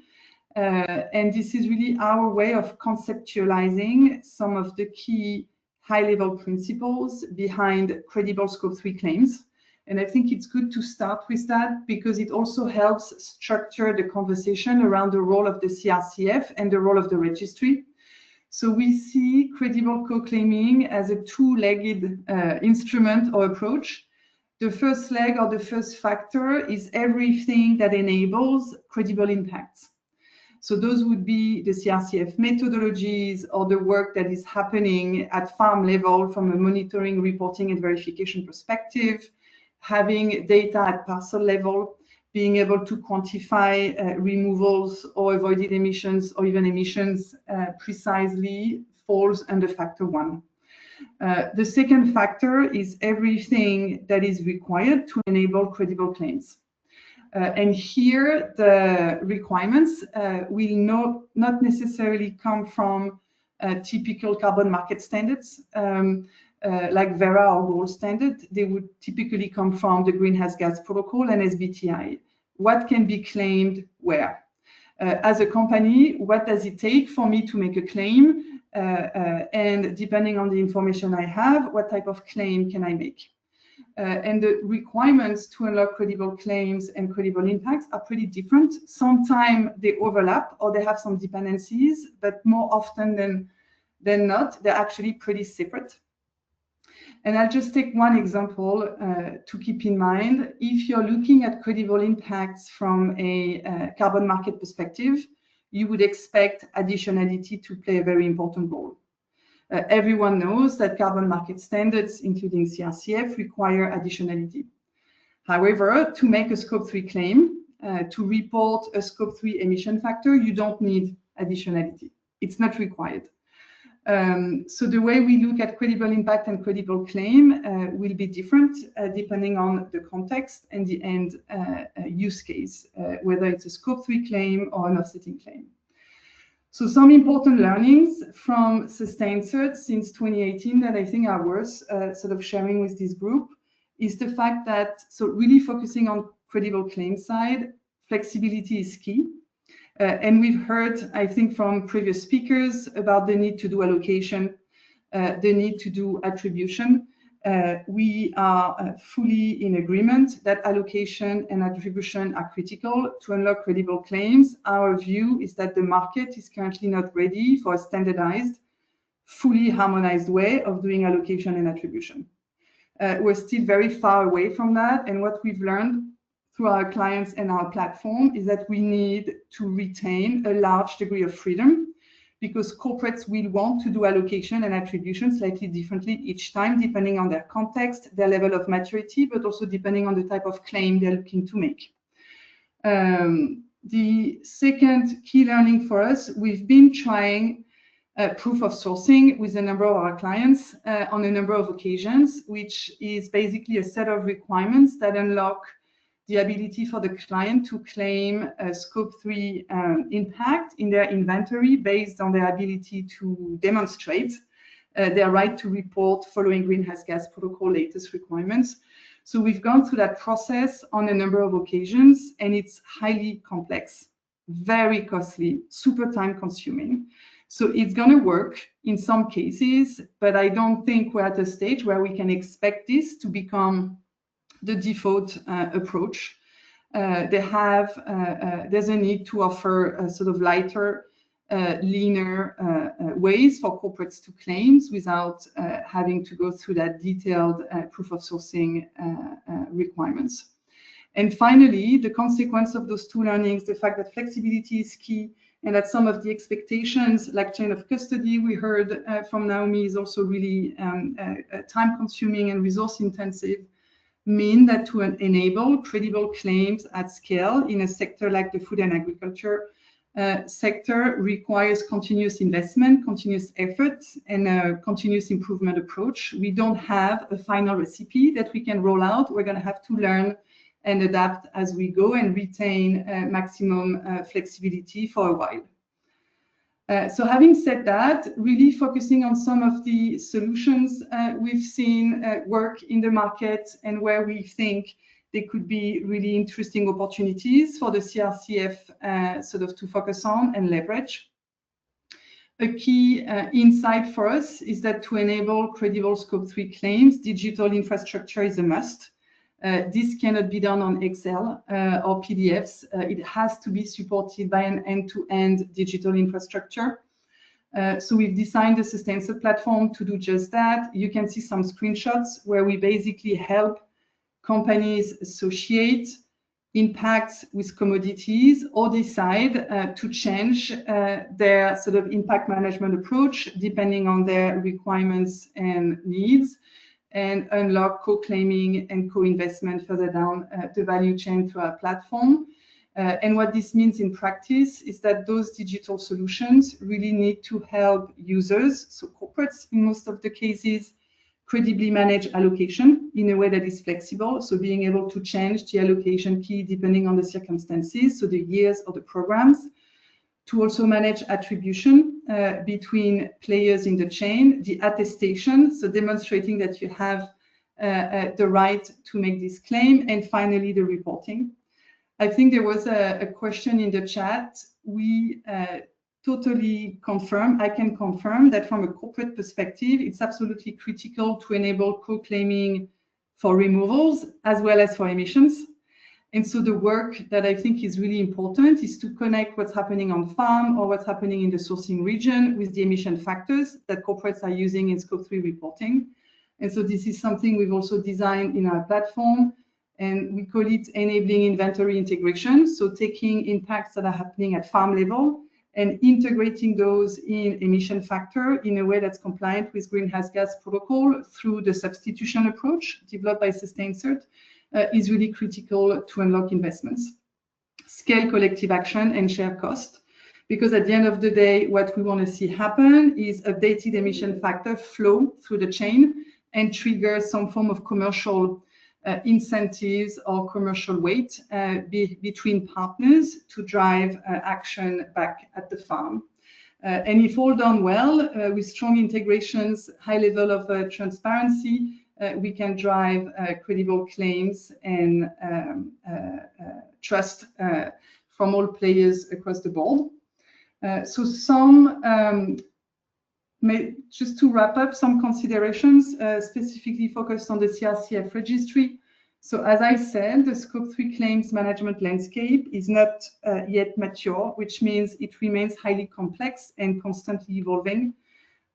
And this is really our way of conceptualizing some of the key high-level principles behind credible Scope 3 claims. And I think it's good to start with that because it also helps structure the conversation around the role of the CRCF and the role of the registry. So we see credible co-claiming as a two-legged instrument or approach. The first leg or the first factor is everything that enables credible impacts. So those would be the CRCF methodologies or the work that is happening at farm level from a monitoring, reporting, and verification perspective, having data at parcel level, being able to quantify removals or avoided emissions or even emissions precisely falls under factor 1. The second factor is everything that is required to enable credible claims. And here, the requirements will not necessarily come from typical carbon market standards like Vera or Gold Standard. They would typically come from the Greenhouse Gas Protocol and SBTi. What can be claimed where? As a company, what does it take for me to make a claim? And depending on the information I have, what type of claim can I make? And the requirements to unlock credible claims and credible impacts are pretty different. Sometimes they overlap or they have some dependencies, but more often than not, they're actually pretty separate. And I'll just take one example to keep in mind. If you're looking at credible impacts from a carbon market perspective, you would expect additionality to play a very important role. Everyone knows that carbon market standards, including CRCF, require additionality. However, to make a Scope 3 claim, to report a Scope 3 emission factor, you don't need additionality. It's not required. So the way we look at credible impact and credible claim will be different depending on the context and the end use case, whether it's a Scope 3 claim or an offsetting claim. So some important learnings from Sustain Cert since 2018 that I think are worth sort of sharing with this group is the fact that, so really focusing on credible claim side, flexibility is key. And we've heard, I think, from previous speakers about the need to do allocation, the need to do attribution. We are fully in agreement that allocation and attribution are critical to unlock credible claims. Our view is that the market is currently not ready for a standardized, fully harmonized way of doing allocation and attribution. We're still very far away from that, and what we've learned through our clients and our platform is that we need to retain a large degree of freedom, because corporates will want to do allocation and attribution slightly differently each time, depending on their context, their level of maturity, but also depending on the type of claim they're looking to make. The second key learning for us, we've been trying proof of sourcing with a number of our clients on a number of occasions, which is basically a set of requirements that unlock the ability for the client to claim a scope 3 impact in their inventory based on their ability to demonstrate their right to report following greenhouse gas protocol latest requirements. So we've gone through that process on a number of occasions, and it's highly complex, very costly, super time consuming. So it's going to work in some cases, but I don't think we're at a stage where we can expect this to become the default approach. There's a need to offer sort of lighter, leaner ways for corporates to claims without having to go through that detailed proof of sourcing requirements. And finally, the consequence of those two learnings, the fact that flexibility is key, and that some of the expectations, like chain of custody, we heard from Naomi, is also really time-consuming and resource-intensive, mean that to enable credible claims at scale in a sector like the food and agriculture sector requires continuous investment, continuous effort, and a continuous improvement approach. We don't have a final recipe that we can roll out. We're going to have to learn and adapt as we go and retain maximum flexibility for a while. So having said that, really focusing on some of the solutions we've seen work in the market and where we think there could be really interesting opportunities for the CRCF sort of to focus on and leverage. A key insight for us is that to enable credible scope 3 claims, digital infrastructure is a must. This cannot be done on Excel or PDFs. It has to be supported by an end-to-end digital infrastructure. So we've designed a Sustainable platform to do just that. You can see some screenshots where we basically help companies associate impacts with commodities or decide to change their sort of impact management approach depending on their requirements and needs, and unlock co-claiming and co-investment further down the value chain through our platform. And what this means in practice is that those digital solutions really need to help users, so corporates in most of the cases, credibly manage allocation in a way that is flexible. So being able to change the allocation key depending on the circumstances, so the years or the programs, to also manage attribution between players in the chain, the attestation, so demonstrating that you have the right to make this claim, and finally the reporting. I think there was a question in the chat. We totally confirm, I can confirm that from a corporate perspective, it's absolutely critical to enable co-claiming for removals as well as for emissions. And so the work that I think is really important is to connect what's happening on farm or what's happening in the sourcing region with the emission factors that corporates are using in scope 3 reporting. And so this is something we've also designed in our platform, and we call it enabling inventory integration. So taking impacts that are happening at farm level and integrating those in emission factor in a way that's compliant with greenhouse gas protocol through the substitution approach developed by SustainCert. Is really critical to unlock investments, scale collective action, and share cost. Because at the end of the day, what we want to see happen is updated emission factor flow through the chain and trigger some form of commercial incentives or commercial weight between partners to drive action back at the farm. And if all done well, with strong integrations, high level of transparency, we can drive credible claims and trust from all players across the board. So just to wrap up, some considerations specifically focused on the CRCF registry. So as I said, the Scope 3 claims management landscape is not yet mature, which means it remains highly complex and constantly evolving.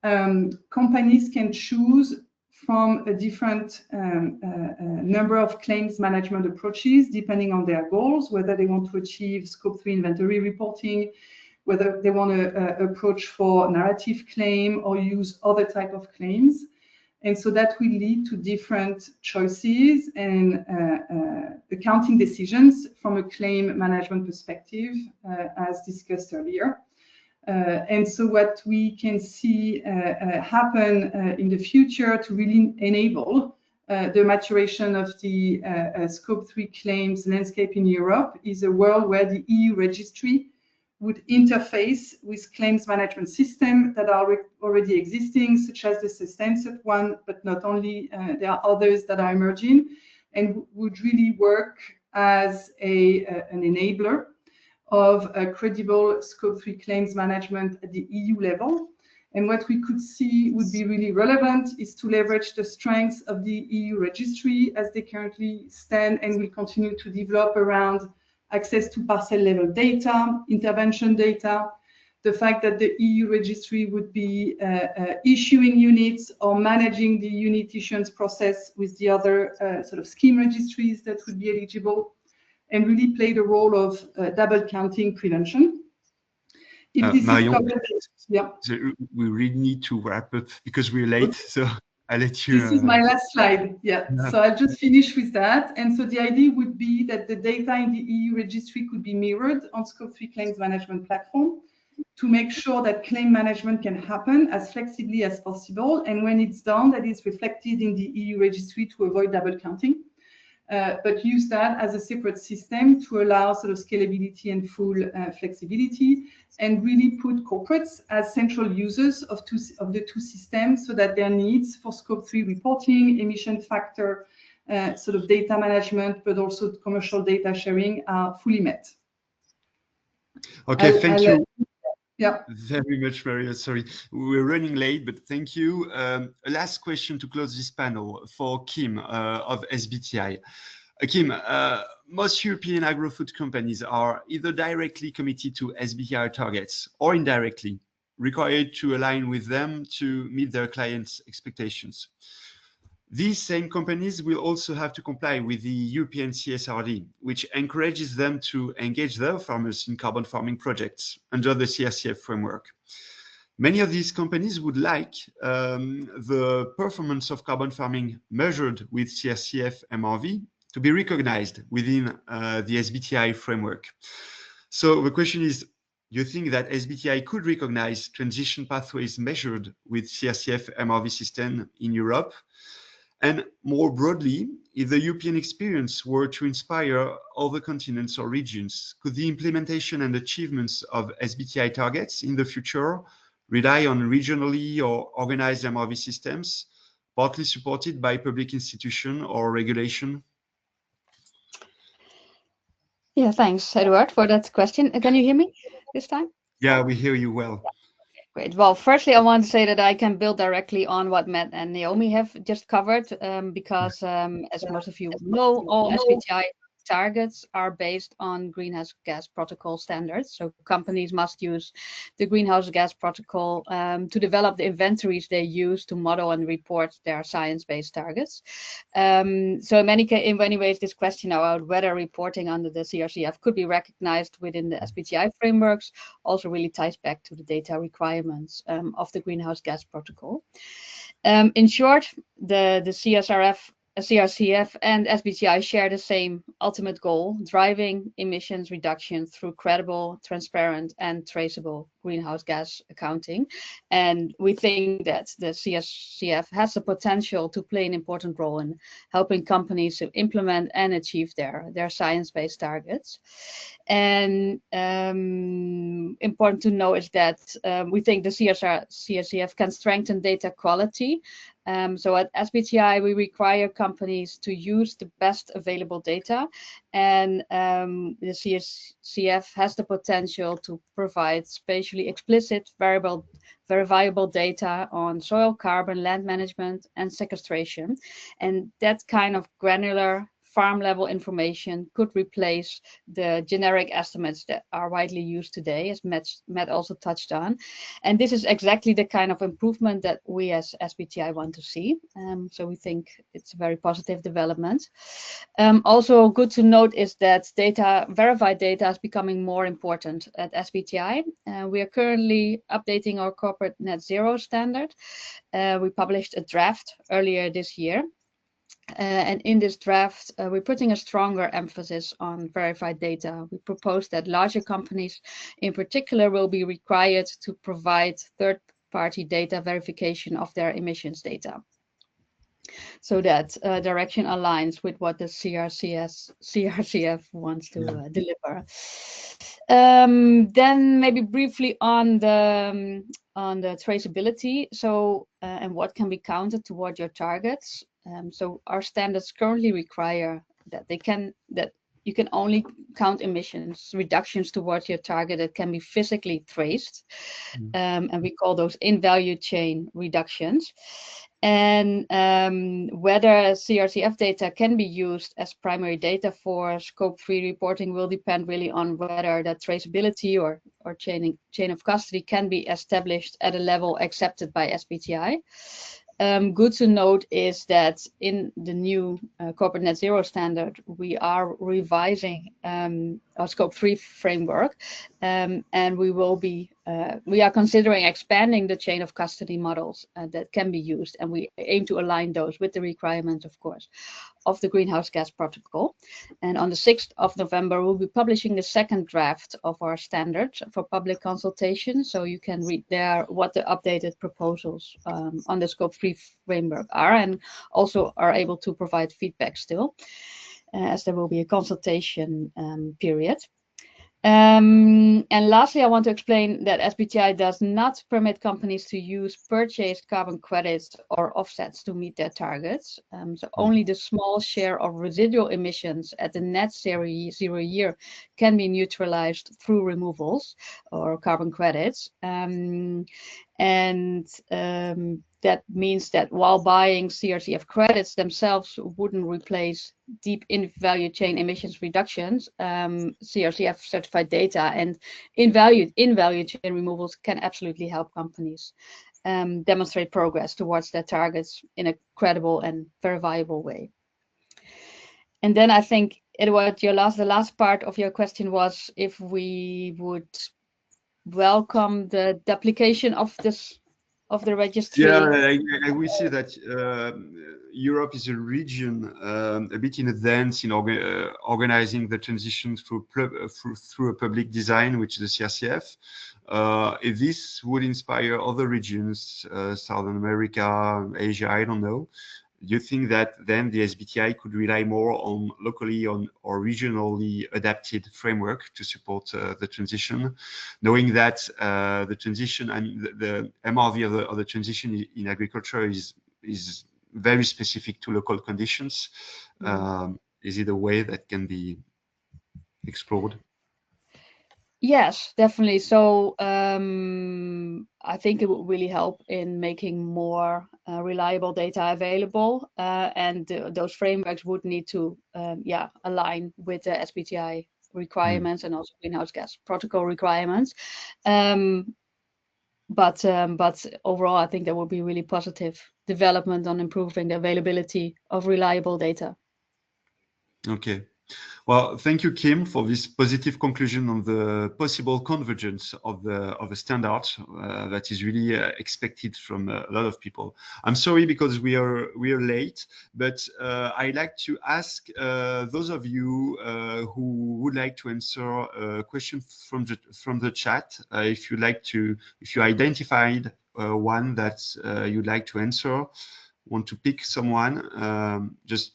Companies can choose from a different number of claims management approaches depending on their goals, whether they want to achieve Scope 3 inventory reporting, whether they want to approach for narrative claim or use other type of claims. And so that will lead to different choices and accounting decisions from a claim management perspective, as discussed earlier. And so what we can see happen in the future to really enable the maturation of the Scope 3 claims landscape in Europe is a world where the EU registry would interface with claims management systems that are already existing, such as the SustainCert one, but not only, there are others that are emerging, and would really work as an enabler of a credible Scope 3 claims management at the EU level. And what we could see would be really relevant is to leverage the strengths of the EU registry as they currently stand and will continue to develop around access to parcel-level data, intervention data, the fact that the EU registry would be issuing units or managing the unit issuance process with the other sort of scheme registries that would be eligible, and really play the role of double counting prevention. If this Marion, is covered, yeah. So we really need to wrap up because we're late, so I'll let you. This is my last slide. Yeah. So I'll just finish with that. And so the idea would be that the data in the EU registry could be mirrored on Scope 3 claims management platform to make sure that claim management can happen as flexibly as possible. And when it's done, that is reflected in the EU registry to avoid double counting. But use that as a separate system to allow sort of scalability and full flexibility, and really put corporates as central users of the two systems so that their needs for Scope 3 reporting, emission factor, sort of data management, but also commercial data sharing are fully met. Okay, thank you. Yeah. Very much, Maria. Sorry, we're running late, but thank you. A last question to close this panel for Kim of SBTI. Kim, most European agri-food companies are either directly committed to SBTI targets or indirectly required to align with them to meet their clients' expectations. These same companies will also have to comply with the European CSRD, which encourages them to engage their farmers in carbon farming projects under the CRCF framework. Many of these companies would like the performance of carbon farming measured with CRCF MRV to be recognized within the SBTI framework. So the question is, do you think that SBTI could recognize transition pathways measured with CRCF MRV system in Europe? And more broadly, if the European experience were to inspire other continents or regions, could the implementation and achievements of SBTI targets in the future rely on regionally or organized MRV systems, partly supported by public institution or regulation? Yeah, thanks, Edward, for that question. Can you hear me this time? Yeah, we hear you well. Great. Well, firstly, I want to say that I can build directly on what Matt and Naomi have just covered, because as most of you know, all SBTI targets are based on greenhouse gas protocol standards. So companies must use the greenhouse gas protocol to develop the inventories they use to model and report their science-based targets. So in many ways, this question about whether reporting under the CRCF could be recognized within the SBTI frameworks also really ties back to the data requirements of the greenhouse gas protocol. In short, the CRCF and SBTI share the same ultimate goal, driving emissions reduction through credible, transparent, and traceable greenhouse gas accounting. And we think that the CRCF has the potential to play an important role in helping companies to implement and achieve their science-based targets. And important to know is that we think the CRCF can strengthen data quality So at SBTi, we require companies to use the best available data, and the CRCF has the potential to provide spatially explicit, verifiable data on soil, carbon, land management, and sequestration. And that kind of granular farm level information could replace the generic estimates that are widely used today, as Matt also touched on. And this is exactly the kind of improvement that we as SBTi want to see. So we think it's a very positive development. Also good to note is that verified data is becoming more important at SBTi. We are currently updating our corporate net zero standard. We published a draft earlier this year. And in this draft, we're putting a stronger emphasis on verified data. We propose that larger companies in particular will be required to provide third-party data verification of their emissions data. So that direction aligns with what the CRCF wants to deliver. Then maybe briefly on the traceability. So and what can be counted toward your targets. So our standards currently require that you can only count emissions reductions towards your target that can be physically traced, and we call those in-value chain reductions. And whether CRCF data can be used as primary data for Scope 3 reporting will depend really on whether that traceability or chain of custody can be established at a level accepted by SBTi. Good to note is that in the new corporate net zero standard, we are revising our Scope 3 framework, and we are considering expanding the chain of custody models that can be used, and we aim to align those with the requirements, of course, of the Greenhouse Gas Protocol. And on the 6th of November, we'll be publishing the second draft of our standard for public consultation. So you can read there what the updated proposals on the Scope 3 framework are, and also are able to provide feedback still, as there will be a consultation period. And lastly, I want to explain that SBTi does not permit companies to use purchased carbon credits or offsets to meet their targets. So only the small share of residual emissions at the net zero year can be neutralized through removals or carbon credits. That means that while buying CRCF credits themselves wouldn't replace deep in-value chain emissions reductions, CRCF certified data and in-value chain removals can absolutely help companies demonstrate progress towards their targets in a credible and verifiable way. And then I think, Edward, the last part of your question was if we would welcome the application of the registry. Yeah, we see that Europe is a region a bit in advance in organizing the transition through a public design, which is the CRCF. If this would inspire other regions, Southern America, Asia, I don't know. Do you think that then the SBTi could rely more on locally or regionally adapted framework to support the transition, knowing that the transition and the MRV of the transition in agriculture is very specific to local conditions? Is it a way that can be explored? Yes, definitely. So I think it will really help in making more reliable data available, and those frameworks would need to align with the SBTi requirements and also Greenhouse Gas Protocol requirements. But overall, I think there will be really positive development on improving the availability of reliable data. Okay. Well, thank you, Kim, for this positive conclusion on the possible convergence of the standard that is really expected from a lot of people. I'm sorry because we are late, but I'd like to ask those of you who would like to answer a question from the chat, if you identified one that you'd like to answer, want to pick someone, just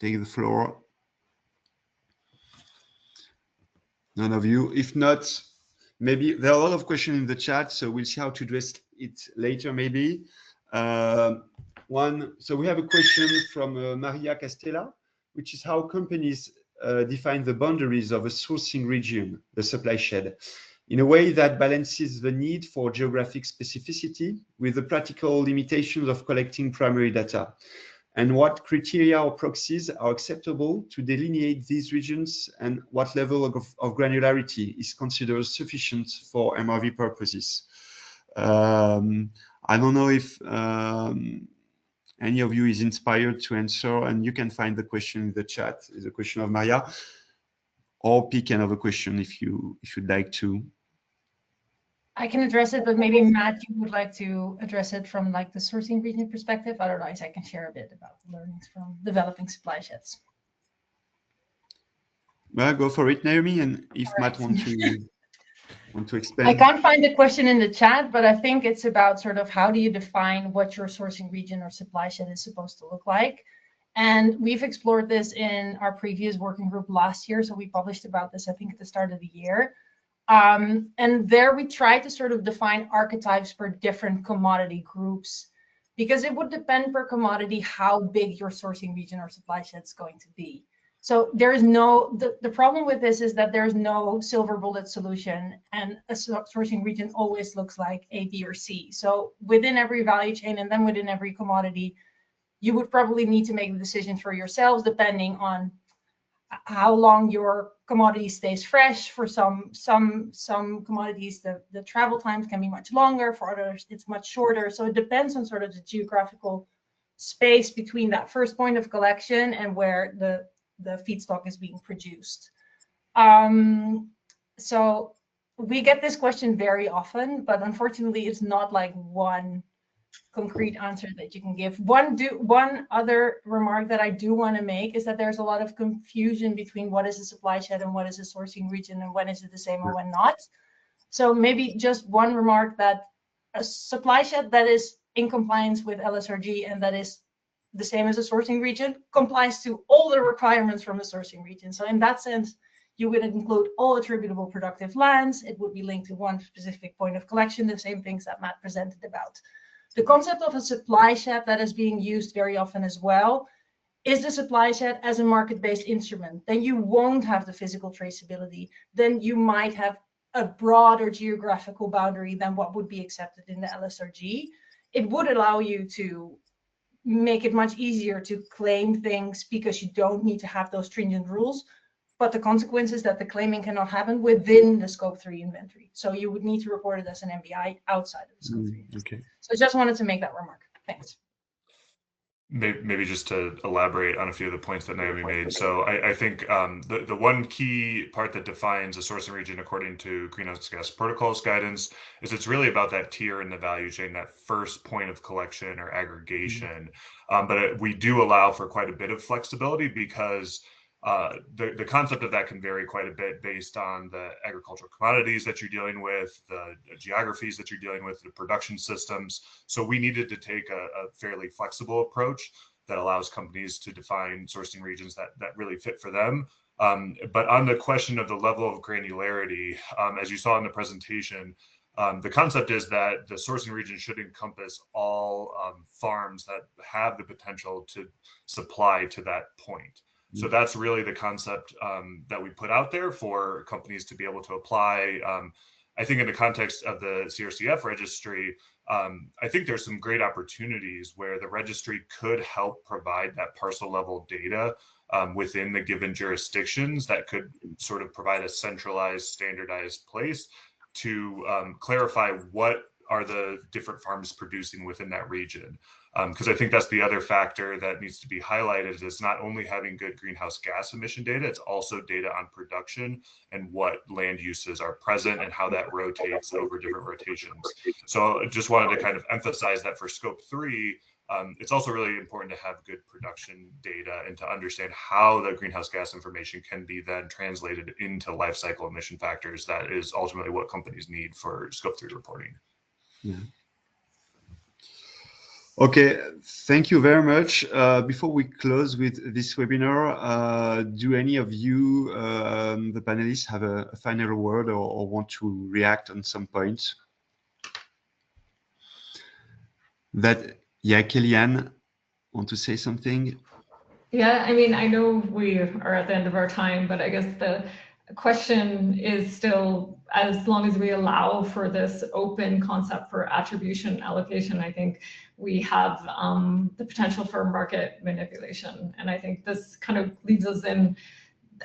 take the floor. None of you. If not, maybe there are a lot of questions in the chat, so we'll see how to address it later, maybe. So we have a question from Maria Castella, which is how companies define the boundaries of a sourcing region, the supply shed, in a way that balances the need for geographic specificity with the practical limitations of collecting primary data, and what criteria or proxies are acceptable to delineate these regions, and what level of granularity is considered sufficient for MRV purposes. I don't know if any of you is inspired to answer, and you can find the question in the chat. Is a question of Maria, or pick another question if you'd like to. I can address it, but maybe Matt, you would like to address it from like the sourcing region perspective. Otherwise, I can share a bit about the learnings from developing supply sheds. Well, go for it, Naomi, and if Matt wants to expand. I can't find the question in the chat, but I think it's about sort of how do you define what your sourcing region or supply shed is supposed to look like. And we've explored this in our previous working group last year. So we published about this, I think, at the start of the year. And there we tried to sort of define archetypes for different commodity groups, because it would depend per commodity how big your sourcing region or supply shed is going to be. So there is no, the problem with this is that there's no silver bullet solution, and a sourcing region always looks like A, B, or C. So within every value chain and then within every commodity, you would probably need to make the decision for yourselves depending on how long your commodity stays fresh. For some commodities, the travel times can be much longer. For others, it's much shorter. So it depends on sort of the geographical space between that first point of collection and where the feedstock is being produced. So we get this question very often, but unfortunately, it's not like one concrete answer that you can give. One other remark that I do want to make is that there's a lot of confusion between what is a supply shed and what is a sourcing region and when is it the same and when not. So maybe just one remark, that a supply shed that is in compliance with LSRG and that is the same as a sourcing region complies to all the requirements from a sourcing region. So in that sense, you would include all attributable productive lands. It would be linked to one specific point of collection, the same things that Matt presented about. The concept of a supply shed that is being used very often as well is the supply shed as a market-based instrument. Then you won't have the physical traceability. Then you might have a broader geographical boundary than what would be accepted in the LSRG. It would allow you to make it much easier to claim things because you don't need to have those stringent rules. But the consequence is that the claiming cannot happen within the scope 3 inventory. So you would need to report it as an MBI outside of the scope 3. Okay. So I just wanted to make that remark. Thanks. Maybe just to elaborate on a few of the points that Naomi made. So I think the one key part that defines a sourcing region according to Greenhouse Gas Protocol's guidance is it's really about that tier in the value chain, that first point of collection or aggregation. But we do allow for quite a bit of flexibility because the concept of that can vary quite a bit based on the agricultural commodities that you're dealing with, the geographies that you're dealing with, the production systems. So we needed to take a fairly flexible approach that allows companies to define sourcing regions that really fit for them. But on the question of the level of granularity, as you saw in the presentation, the concept is that the sourcing region should encompass all farms that have the potential to supply to that point. So that's really the concept that we put out there for companies to be able to apply. I think in the context of the CRCF registry, I think there's some great opportunities where the registry could help provide that parcel level data within the given jurisdictions that could sort of provide a centralized, standardized place to clarify what are the different farms producing within that region. Because I think that's the other factor that needs to be highlighted, is not only having good greenhouse gas emission data, it's also data on production and what land uses are present and how that rotates over different rotations. So I just wanted to kind of emphasize that for scope 3, it's also really important to have good production data and to understand how the greenhouse gas information can be then translated into life cycle emission factors. That is ultimately what companies need for scope 3 reporting. Yeah. Okay, thank you very much. Before we close with this webinar, do any of you, the panelists, have a final word or want to react on some points that Yeah, Kellyanne, want to say something? Yeah, I mean, I know we are at the end of our time, but I guess the question is still, as long as we allow for this open concept for attribution allocation, I think we have the potential for market manipulation. And I think this kind of leaves us in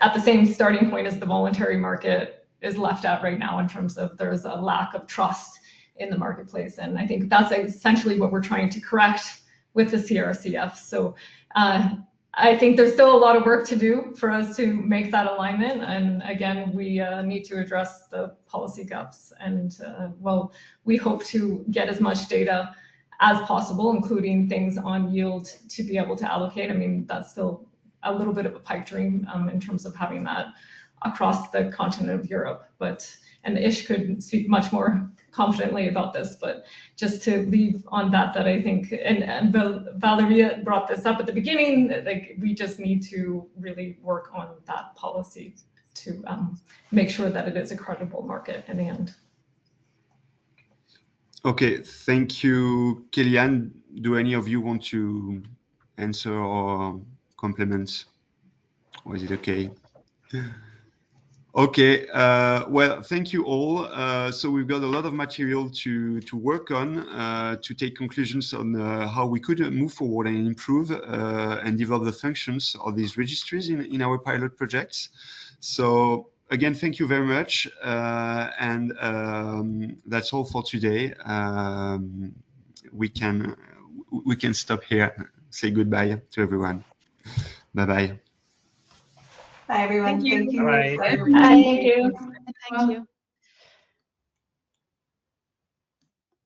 at the same starting point as the voluntary market is left at right now, in terms of there's a lack of trust in the marketplace. And I think that's essentially what we're trying to correct with the CRCF. So I think there's still a lot of work to do for us to make that alignment. And again, we need to address the policy gaps. And well, we hope to get as much data as possible, including things on yield, to be able to allocate. I mean, that's still a little bit of a pipe dream in terms of having that across the continent of Europe. But, and Ish could speak much more confidently about this, but just to leave on that I think, and Valeria brought this up at the beginning, like we just need to really work on that policy to make sure that it is a credible market in the end. Okay, thank you, Kellyanne. Do any of you want to answer or complement, or is it okay? Okay, well, thank you all. So we've got a lot of material to work on, to take conclusions on how we could move forward and improve and develop the functions of these registries in our pilot projects. So again, thank you very much. And that's all for today. We can stop here, say goodbye to everyone. Bye-bye. Bye, everyone. Thank you. Thank you. Bye. for- Thank you. Thank you.